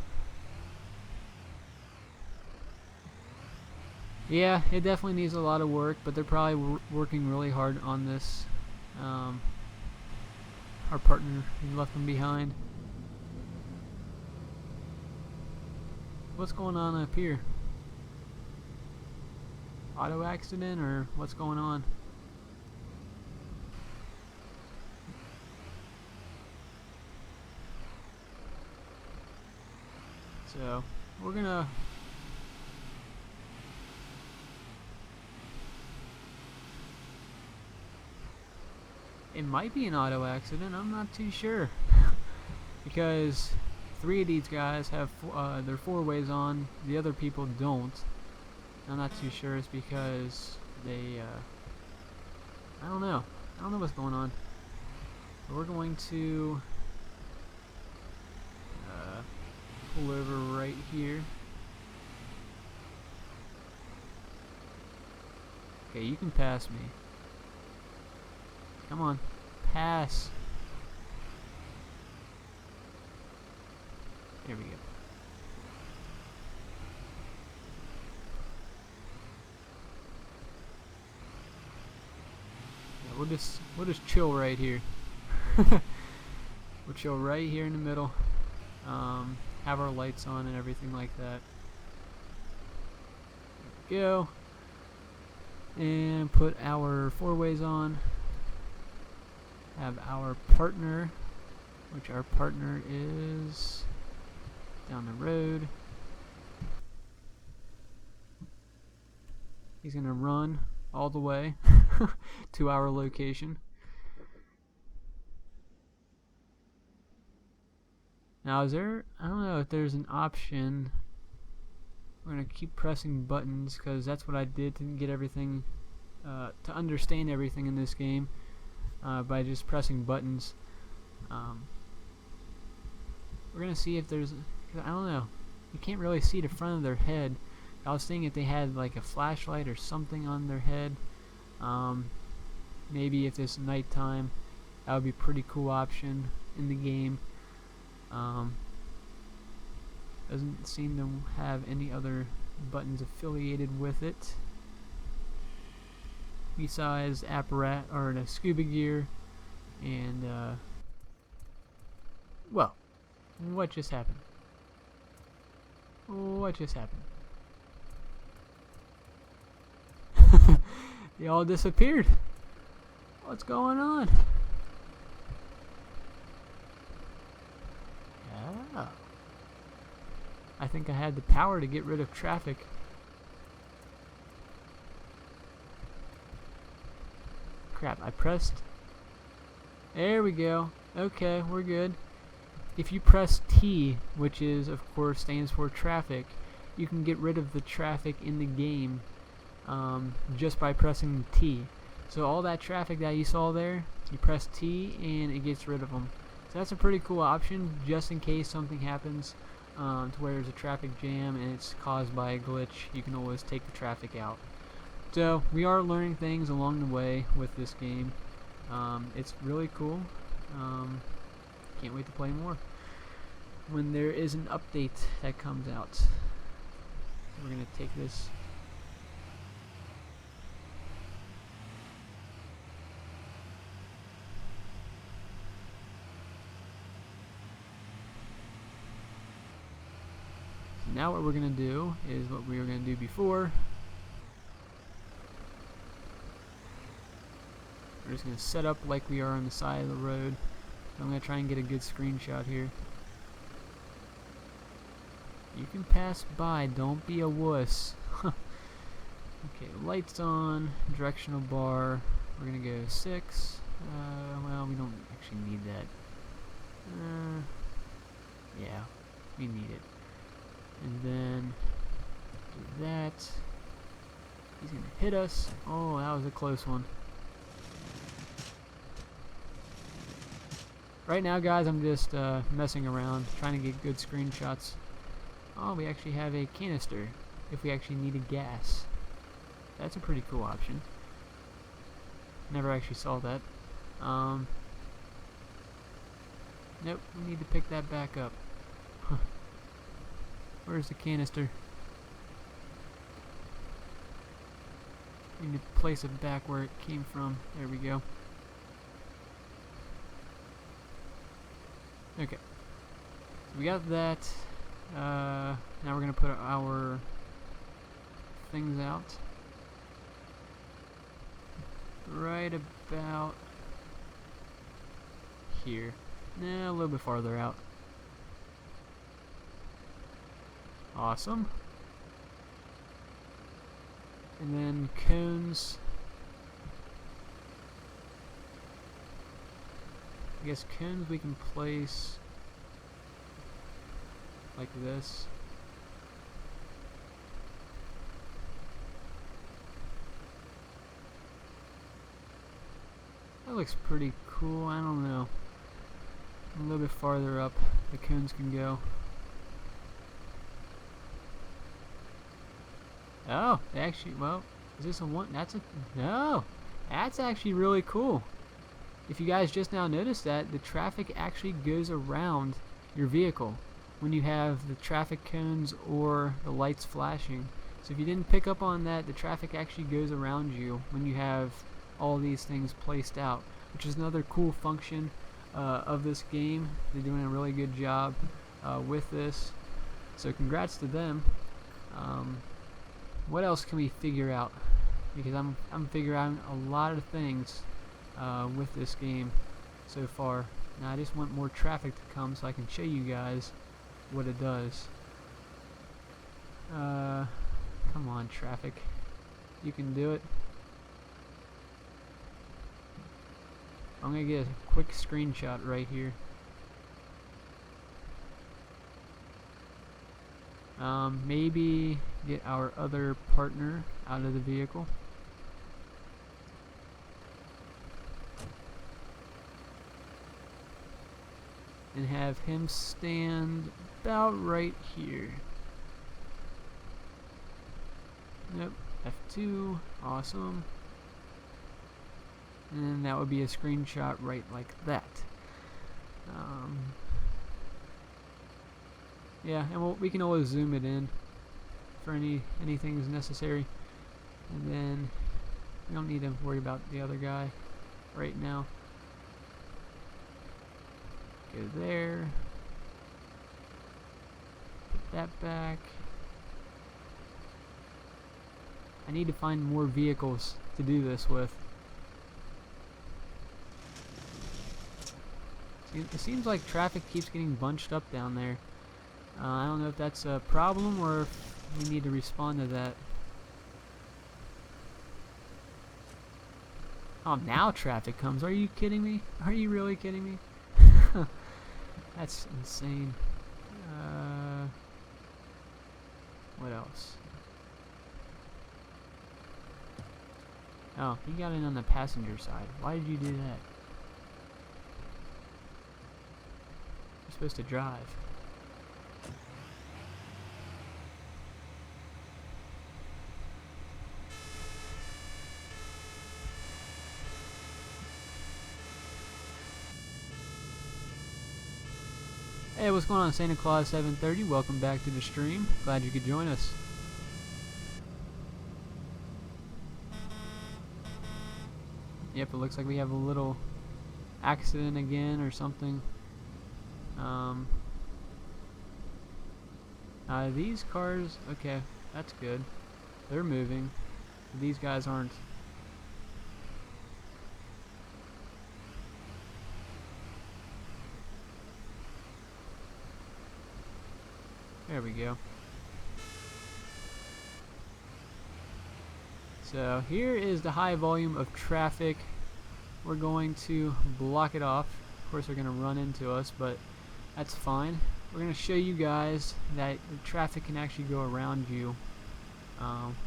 Yeah, it definitely needs a lot of work, but they're probably working really hard on this. Our partner, we left them behind. What's going on up here? Auto accident, or what's going on? So, we're gonna... It might be an auto accident, I'm not too sure. Because 3 of these guys have their 4-ways on, the other people don't. I'm not too sure it's because they, I don't know what's going on. But we're going to pull over right here. Okay, you can pass me. Come on, pass. There we go. Yeah, we'll just chill right here. We'll chill right here in the middle. Have our lights on and everything like that. There we go. And put our 4-ways on. Have our partner, which our partner is down the road. He's gonna run all the way to our location. Now is there, I don't know if there's an option. We're gonna keep pressing buttons because that's what I did to get everything, to understand everything in this game, by just pressing buttons. We're gonna see if there's, I don't know, you can't really see the front of their head. I was thinking if they had like a flashlight or something on their head, maybe if it's nighttime, that would be a pretty cool option in the game. Doesn't seem to have any other buttons affiliated with it besides apparat or the scuba gear and well, what just happened? What just happened? They all disappeared. What's going on? Yeah. I think I had the power to get rid of traffic. Crap, I pressed. There we go. Okay, we're good. If you press T, which is of course stands for traffic, you can get rid of the traffic in the game just by pressing T. So all that traffic that you saw there, you press T and it gets rid of them. So that's a pretty cool option just in case something happens to where there's a traffic jam and it's caused by a glitch. You can always take the traffic out. So we are learning things along the way with this game. It's really cool. Can't wait to play more when there is an update that comes out. We're gonna take this. Now what we're going to do is what we were going to do before. We're just going to set up like we are on the side of the road. I'm going to try and get a good screenshot here. You can pass by, don't be a wuss. Okay, lights on, directional bar. We're going to go 6. Well, we don't actually need that. Yeah, we need it. And then do that. He's gonna hit us. Oh, that was a close one. Right now, guys, I'm just messing around, trying to get good screenshots. Oh, we actually have a canister if we actually needed gas. That's a pretty cool option. Never actually saw that. Nope, we need to pick that back up. Where's the canister? We need to place it back where it came from. There we go. Okay. So we got that. Now we're going to put our things out. Right about here. Nah, a little bit farther out. Awesome. And then cones. I guess cones we can place like this. That looks pretty cool. I don't know. A little bit farther up the cones can go. Oh, they actually, well, is this a one? That's a, no, that's actually really cool. If you guys just now noticed that, the traffic actually goes around your vehicle when you have the traffic cones or the lights flashing. So if you didn't pick up on that, the traffic actually goes around you when you have all these things placed out, which is another cool function of this game. They're doing a really good job with this. So congrats to them. What else can we figure out? Because I'm figuring out a lot of things with this game so far. Now I just want more traffic to come so I can show you guys what it does. Come on, traffic. You can do it. I'm gonna get a quick screenshot right here. Maybe get our other partner out of the vehicle. And have him stand about right here. Nope, F2, awesome. And that would be a screenshot right like that. Yeah, and we can always zoom it in for anything that's necessary. And then we don't need to worry about the other guy right now. Go there. Put that back. I need to find more vehicles to do this with. It seems like traffic keeps getting bunched up down there. I don't know if that's a problem or if we need to respond to that. Oh, now traffic comes. Are you kidding me? Are you really kidding me? That's insane. What else? Oh, you got in on the passenger side. Why did you do that? You're supposed to drive. Hey, what's going on, Santa Claus 730? Welcome back to the stream. Glad you could join us. Yep, it looks like we have a little accident again or something. These cars, okay, that's good. They're moving. These guys aren't. There we go. So here is the high volume of traffic. We're going to block it off. Of course they're going to run into us, but that's fine. We're going to show you guys that the traffic can actually go around you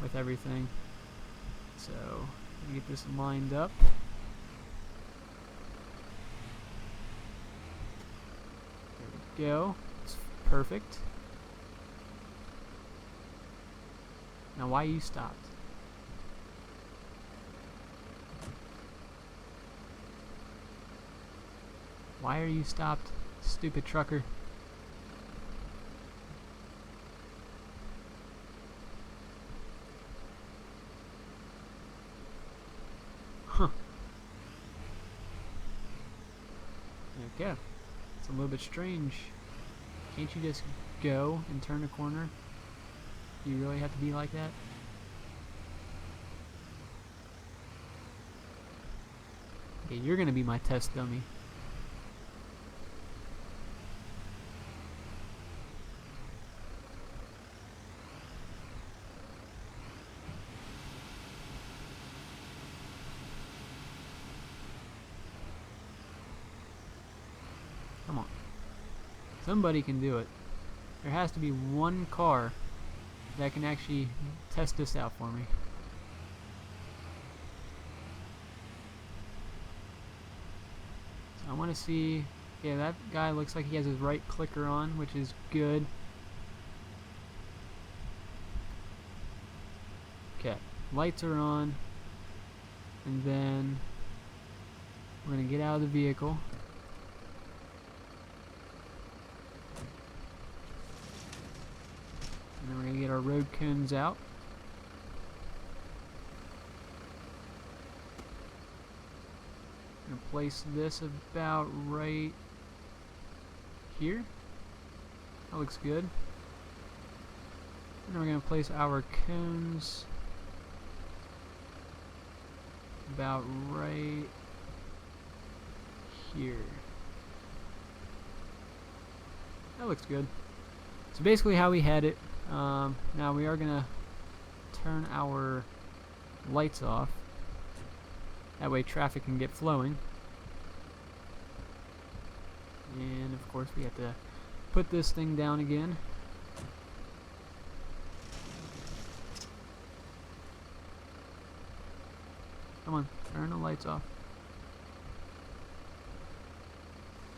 with everything. So let me get this lined up. There we go. It's perfect. Now why you stopped? Why are you stopped, stupid trucker? Huh. Okay. It's a little bit strange. Can't you just go and turn a corner? Do you really have to be like that? Okay, you're gonna be my test dummy. Somebody can do it. There has to be one car that can actually test this out for me. So I want to see. Yeah, that guy looks like he has his right clicker on, which is good. Okay, lights are on, and then we're going to get out of the vehicle. And then we're going to get our road cones out. I'm going to place this about right here. That looks good. And then we're going to place our cones about right here. That looks good. So basically how we had it. Now we are going to turn our lights off. That way traffic can get flowing. And of course we have to put this thing down again. Come on, turn the lights off.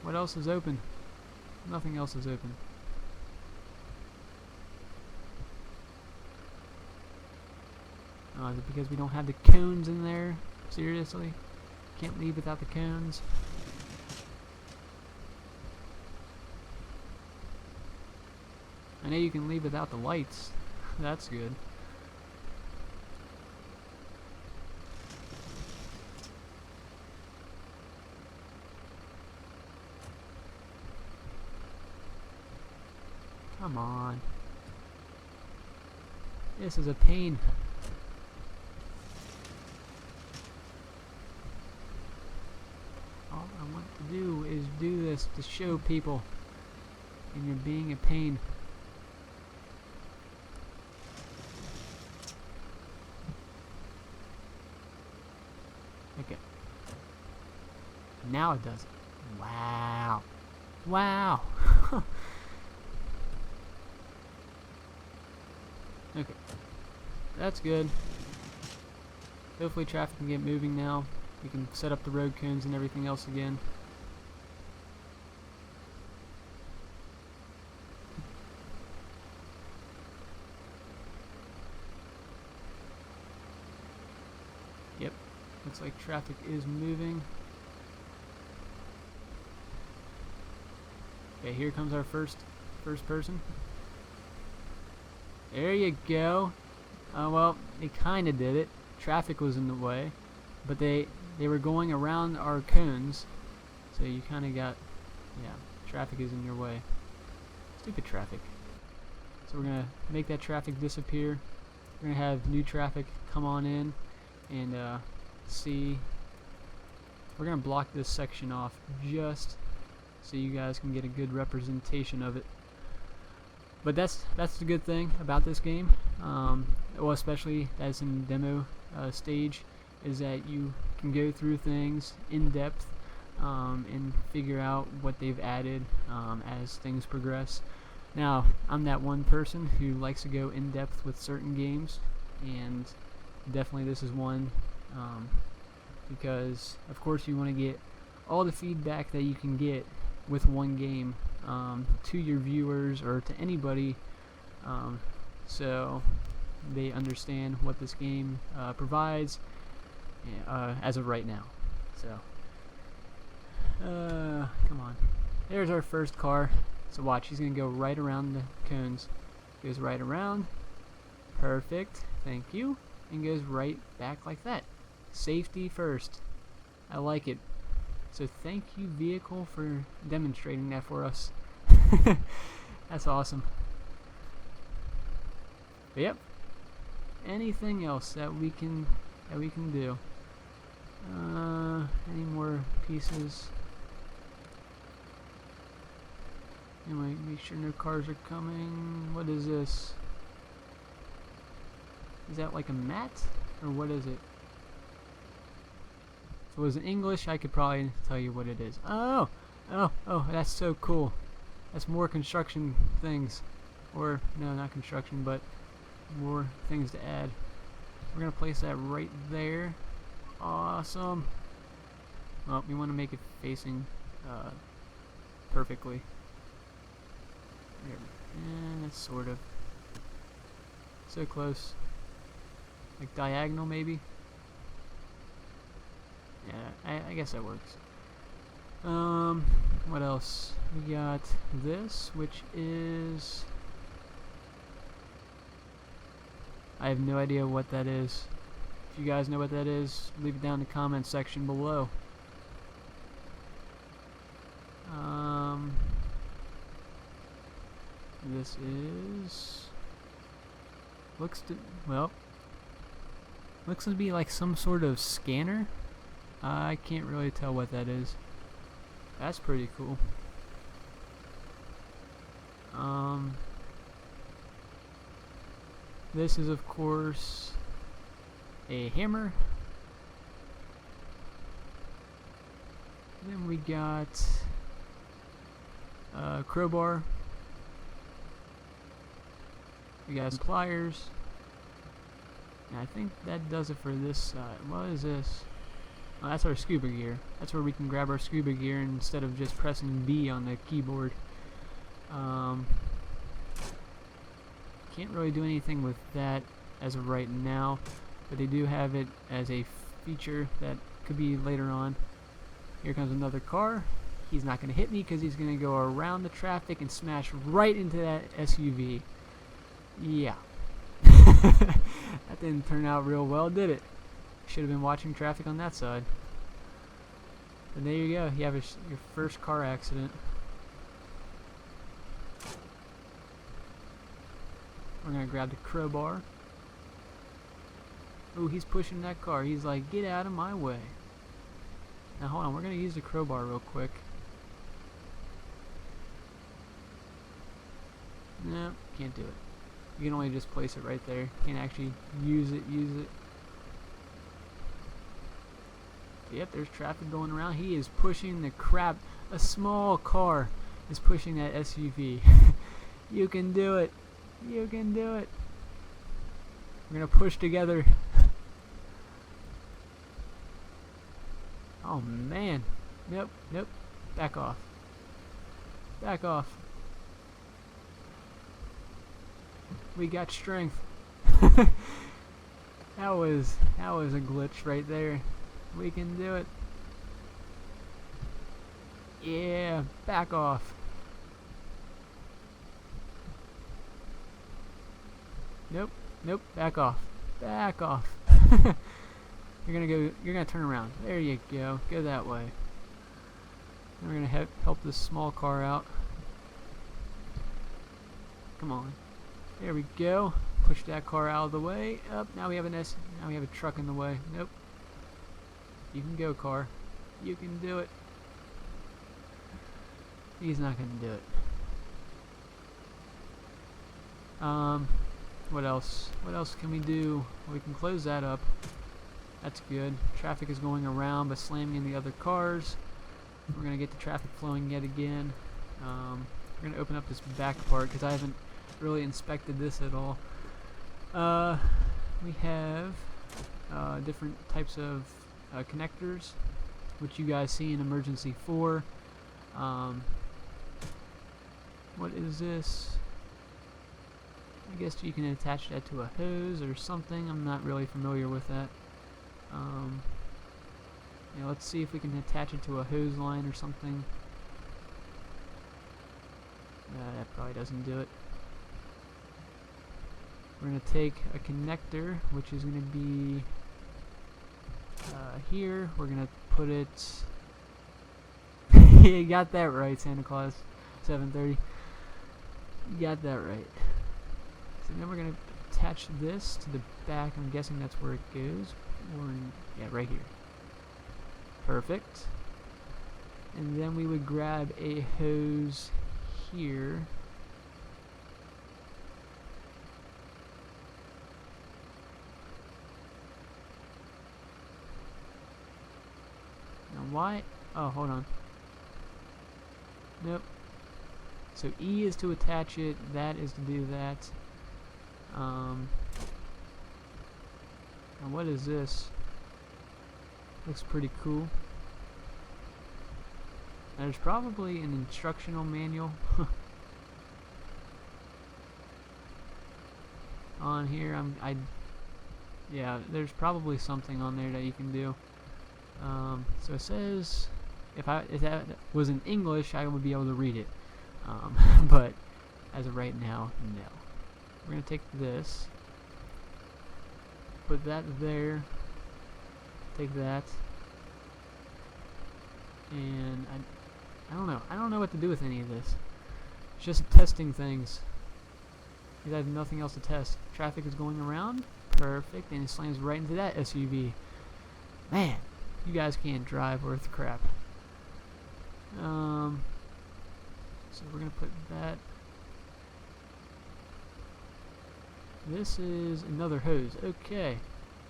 What else is open? Nothing else is open. Oh, is it because we don't have the cones in there? Seriously? Can't leave without the cones? I know you can leave without the lights. That's good. Come on. This is a pain. All I want to do is do this to show people, and you're being a pain. Okay. Now it does it. Wow. Wow. Okay. That's good. Hopefully traffic can get moving now. We can set up the road cones and everything else again. Yep. Looks like traffic is moving. Okay, here comes our first person. There you go. Well, they kind of did it. Traffic was in the way, but they were going around our cones, so you kind of got, yeah, traffic is in your way. Stupid traffic. So we're gonna make that traffic disappear. We're gonna have new traffic come on in, and see. We're gonna block this section off just so you guys can get a good representation of it. But that's the good thing about this game, well, especially as in demo stage, is that you can go through things in depth and figure out what they've added as things progress. Now, I'm that one person who likes to go in depth with certain games, and definitely this is one, because of course you want to get all the feedback that you can get with one game to your viewers or to anybody, so they understand what this game provides as of right now. So come on, there's our first car. So watch, he's gonna go right around the cones. Goes right around, perfect, thank you, and goes right back like that. Safety first. I like it. So thank you, vehicle, for demonstrating that for us. That's awesome. But yep. Anything else that we can do? Any more pieces? Anyway, make sure no cars are coming. What is this? Is that like a mat, or what is it? If it was in English, I could probably tell you what it is. Oh, that's so cool. That's more construction things. Or, no, not construction, but more things to add. We're going to place that right there. Awesome. Well, we want to make it facing perfectly. There. And it's sort of. So close. Like diagonal, maybe? Yeah, I guess that works. What else? We got this, which is... I have no idea what that is. If you guys know what that is, leave it down in the comment section below. This is... looks to be like some sort of scanner. I can't really tell what that is. That's pretty cool. This is of course a hammer. Then we got a crowbar. We got some pliers. And I think that does it for this side. What is this? Oh, that's our scuba gear. That's where we can grab our scuba gear instead of just pressing B on the keyboard. Can't really do anything with that as of right now, but they do have it as a feature that could be later on. Here comes another car. He's not going to hit me because he's going to go around the traffic and smash right into that SUV. Yeah. That didn't turn out real well, did it? Should have been watching traffic on that side. And there you go. You have your first car accident. We're going to grab the crowbar. Ooh, he's pushing that car. He's like, get out of my way. Now hold on, we're going to use the crowbar real quick. No, can't do it. You can only just place it right there. Can't actually use it. Yep, there's traffic going around. He is pushing the crap. A small car is pushing that SUV. You can do it. You can do it. We're going to push together. Oh, man. Nope, nope. Back off. Back off. We got strength. That was a glitch right there. We can do it. Yeah, back off. Nope, nope, back off. Back off. You're gonna turn around. There you go. Go that way. And we're gonna help this small car out. Come on. There we go. Push that car out of the way. Up. Now we have now we have a truck in the way. Nope. You can go, car. You can do it. He's not gonna do it. What else? What else can we do? We can close that up. That's good. Traffic is going around but slamming in the other cars. We're gonna get the traffic flowing yet again. We're gonna open up this back part because I haven't really inspected this at all. We have different types of connectors, which you guys see in emergency 4. What is this? I guess you can attach that to a hose or something. I'm not really familiar with that. Yeah, let's see if we can attach it to a hose line or something. That probably doesn't do it. We're going to take a connector, which is going to be here. We're going to put it... You got that right, Santa Claus 730. You got that right. So then we're going to attach this to the back. I'm guessing that's where it goes. Or yeah, right here. Perfect. And then we would grab a hose here. Now why? Oh, hold on. Nope. So E is to attach it, that is to do that. And what is this? Looks pretty cool. There's probably an instructional manual on here. Yeah, there's probably something on there that you can do. So it says if that was in English, I would be able to read it. But as of right now, no. We're gonna take this, put that there, take that, and I don't know. I don't know what to do with any of this. It's just testing things. Because I have nothing else to test. Traffic is going around. Perfect. And it slams right into that SUV. Man, you guys can't drive worth crap. So we're going to put that. This is another hose. Okay.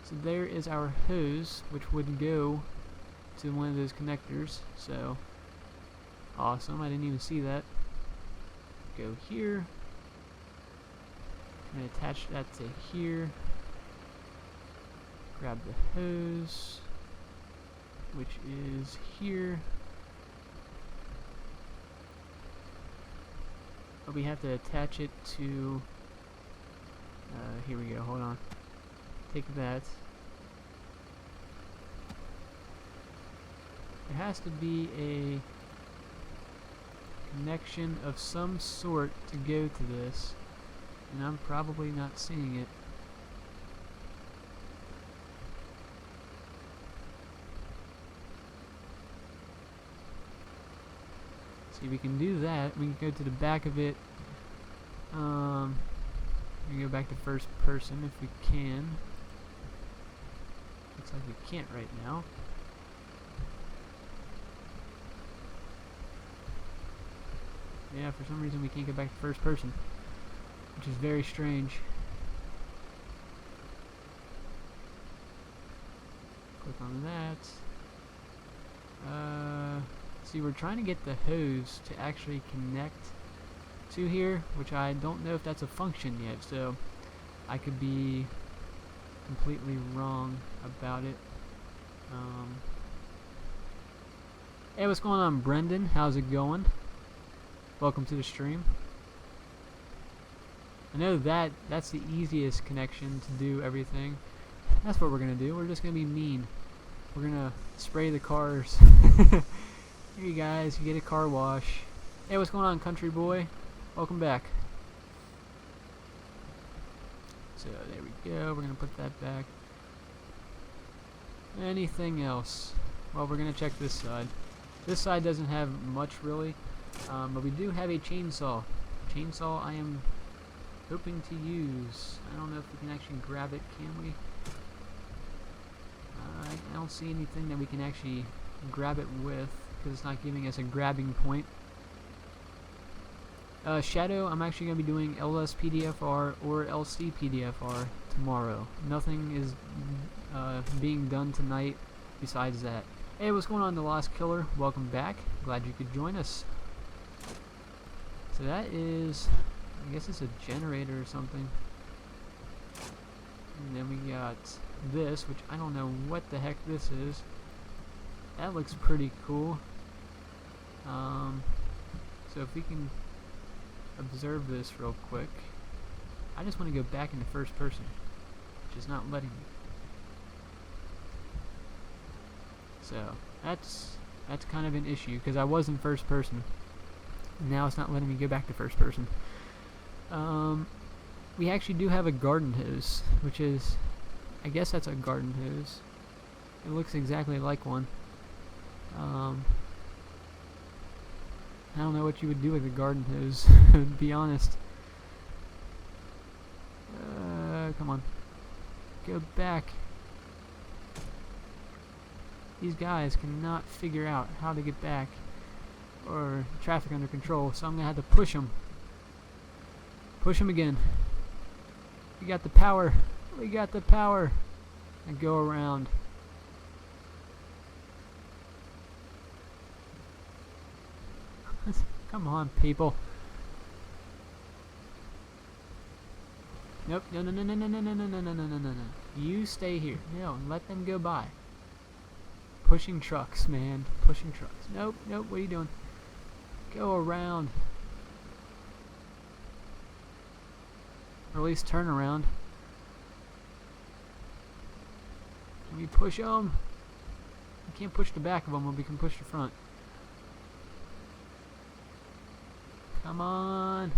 So there is our hose, which would go to one of those connectors. So awesome. I didn't even see that. Go here. I'm going to attach that to here. Grab the hose, which is here. But we have to attach it to, here we go, hold on. Take that. There has to be a connection of some sort to go to this, and I'm probably not seeing it. See, we can do that. We can go to the back of it. We can go back to first person if we can. Looks like we can't right now. Yeah, for some reason we can't get back to first person, which is very strange. Click on that. See, we're trying to get the hose to actually connect to here, which I don't know if that's a function yet, so I could be completely wrong about it. Hey, what's going on, Brendan? How's it going? Welcome to the stream. I know that's the easiest connection to do everything. That's what we're gonna do. We're just gonna be mean. We're gonna spray the cars. Here you guys, you get a car wash. Hey, what's going on, country boy? Welcome back. So there we go. We're gonna put that back. Anything else? Well, we're gonna check this side. This side doesn't have much really. But we do have a chainsaw. Chainsaw I am hoping to use. I don't know if we can actually grab it, can we? I don't see anything that we can actually grab it with, because it's not giving us a grabbing point. Shadow, I'm actually going to be doing LSPDFR or LCPDFR tomorrow. Nothing is being done tonight besides that. Hey, what's going on, The Lost Killer? Welcome back. Glad you could join us. So that is, I guess it's a generator or something. And then we got this, which I don't know what the heck this is. That looks pretty cool. So if we can observe this real quick. I just want to go back into first person, which is not letting me. So that's kind of an issue, because I was in first person. Now it's not letting me go back to first person. We actually do have a garden hose, which is, I guess that's a garden hose. It looks exactly like one. I don't know what you would do with a garden hose, to be honest. Come on. Go back. These guys cannot figure out how to get back, or traffic under control, so I'm going to have to push them. Push them again. We got the power. We got the power. And go around. Come on, people. Nope. No, no, no, no, no, no, no, no, no, no, no, no, no. You stay here. No, let them go by. Pushing trucks, man. Pushing trucks. Nope, nope. What are you doing? Go around. Or at least turn around. Can we push them? We can't push the back of them, but we can push the front. Come on.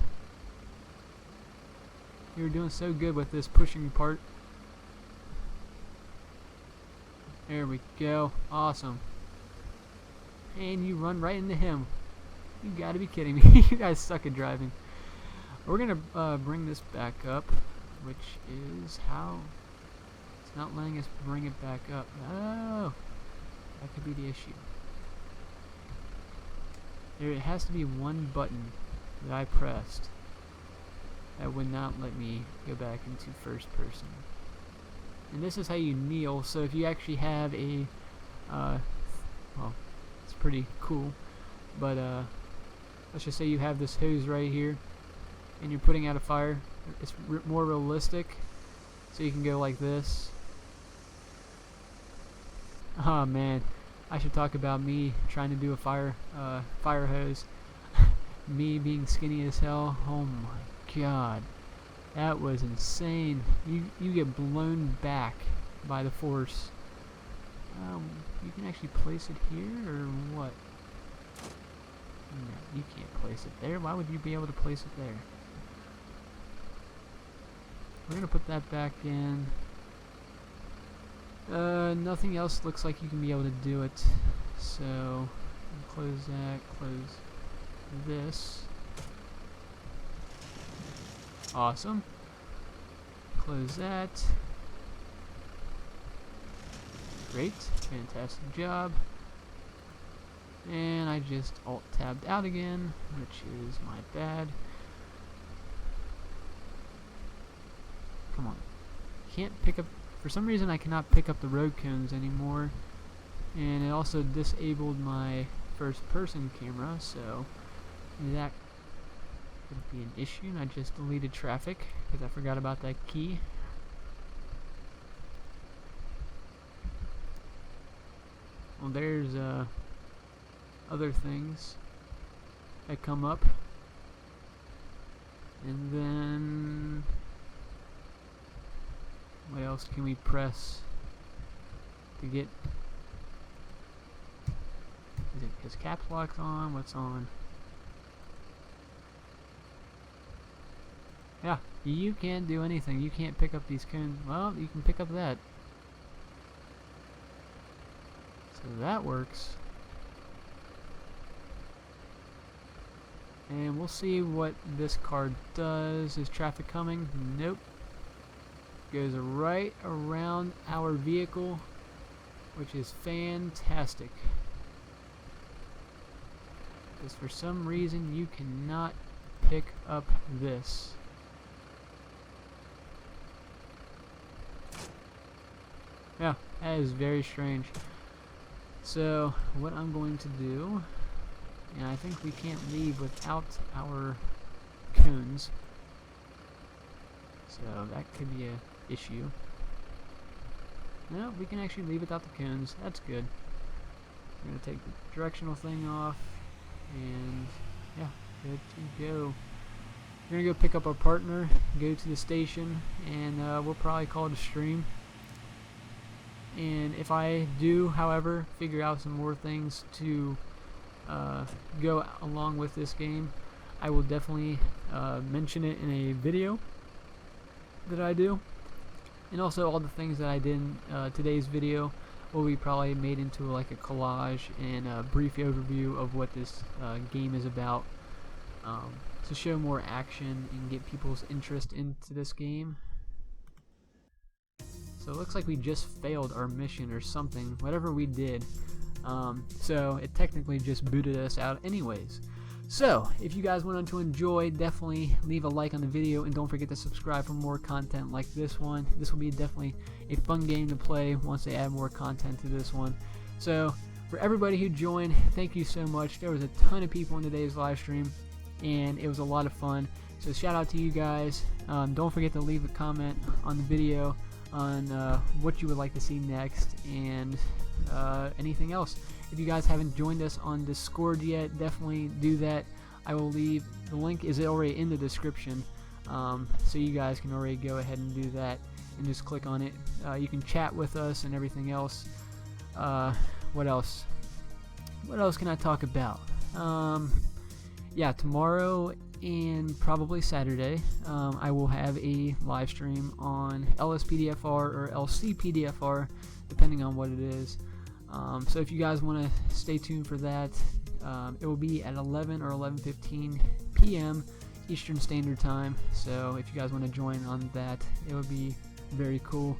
You were doing so good with this pushing part. There we go. Awesome. And you run right into him. You gotta be kidding me. You guys suck at driving. We're gonna bring this back up, which is how it's not letting us bring it back up. Oh, that could be the issue. There has to be one button that I pressed that would not let me go back into first person. And this is how you kneel. So if you actually have a well, it's pretty cool, but let's just say you have this hose right here and you're putting out a fire. It's more realistic, so you can go like this. Oh man, I should talk about me trying to do a fire hose. Me being skinny as hell. Oh my god, that was insane. You get blown back by the force. You can actually place it here, or what? No, you can't place it there. Why would you be able to place it there? We're gonna put that back in. Nothing else looks like you can be able to do it. So close that, close this. Awesome. Close that. Great, fantastic job. And I just alt-tabbed out again, which is my bad. Come on. Can't pick up, for some reason I cannot pick up the road cones anymore. And it also disabled my first person camera, so that could be an issue. And I just deleted traffic because I forgot about that key. Well, there's other things that come up, and then what else can we press to get? Is it his caps lock's on? What's on? Yeah, you can't do anything. You can't pick up these cones. Well, you can pick up that. So that works. And we'll see what this car does. Is traffic coming? Nope. Goes right around our vehicle, which is fantastic. Because for some reason you cannot pick up this. Yeah, that is very strange. So what I'm going to do, and I think we can't leave without our cones, so that could be a issue. No, we can actually leave without the cones. That's good. We're going to take the directional thing off, and yeah, good to go. We're going to go pick up our partner, go to the station, and we'll probably call it a stream. And if I do, however, figure out some more things to go along with this game, I will definitely mention it in a video that I do. And also all the things that I did in today's video will be probably made into like a collage and a brief overview of what this game is about, to show more action and get people's interest into this game. So it looks like we just failed our mission or something, whatever we did. So it technically just booted us out anyways. So if you guys wanted to enjoy, definitely leave a like on the video, and don't forget to subscribe for more content like this one. This will be definitely a fun game to play once they add more content to this one. So for everybody who joined, thank you so much. There was a ton of people in today's live stream, and it was a lot of fun. So shout out to you guys. Don't forget to leave a comment on the video on what you would like to see next, and anything else. If you guys haven't joined us on Discord yet, definitely do that. I will leave the link is already in the description, so you guys can already go ahead and do that and just click on it. You can chat with us and everything else. What else can I talk about? Yeah, tomorrow and probably Saturday, I will have a live stream on LSPDFR or LCPDFR, depending on what it is. So if you guys want to stay tuned for that, it will be at 11 or 11:15 p.m. Eastern Standard Time. So if you guys want to join on that, it would be very cool.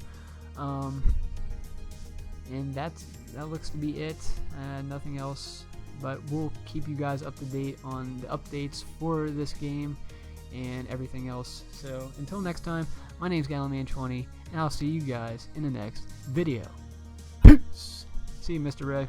And that looks to be it. Nothing else. But we'll keep you guys up to date on the updates for this game and everything else. So until next time, my name's Gallonman20, and I'll see you guys in the next video. Peace! See you, Mr. Ray.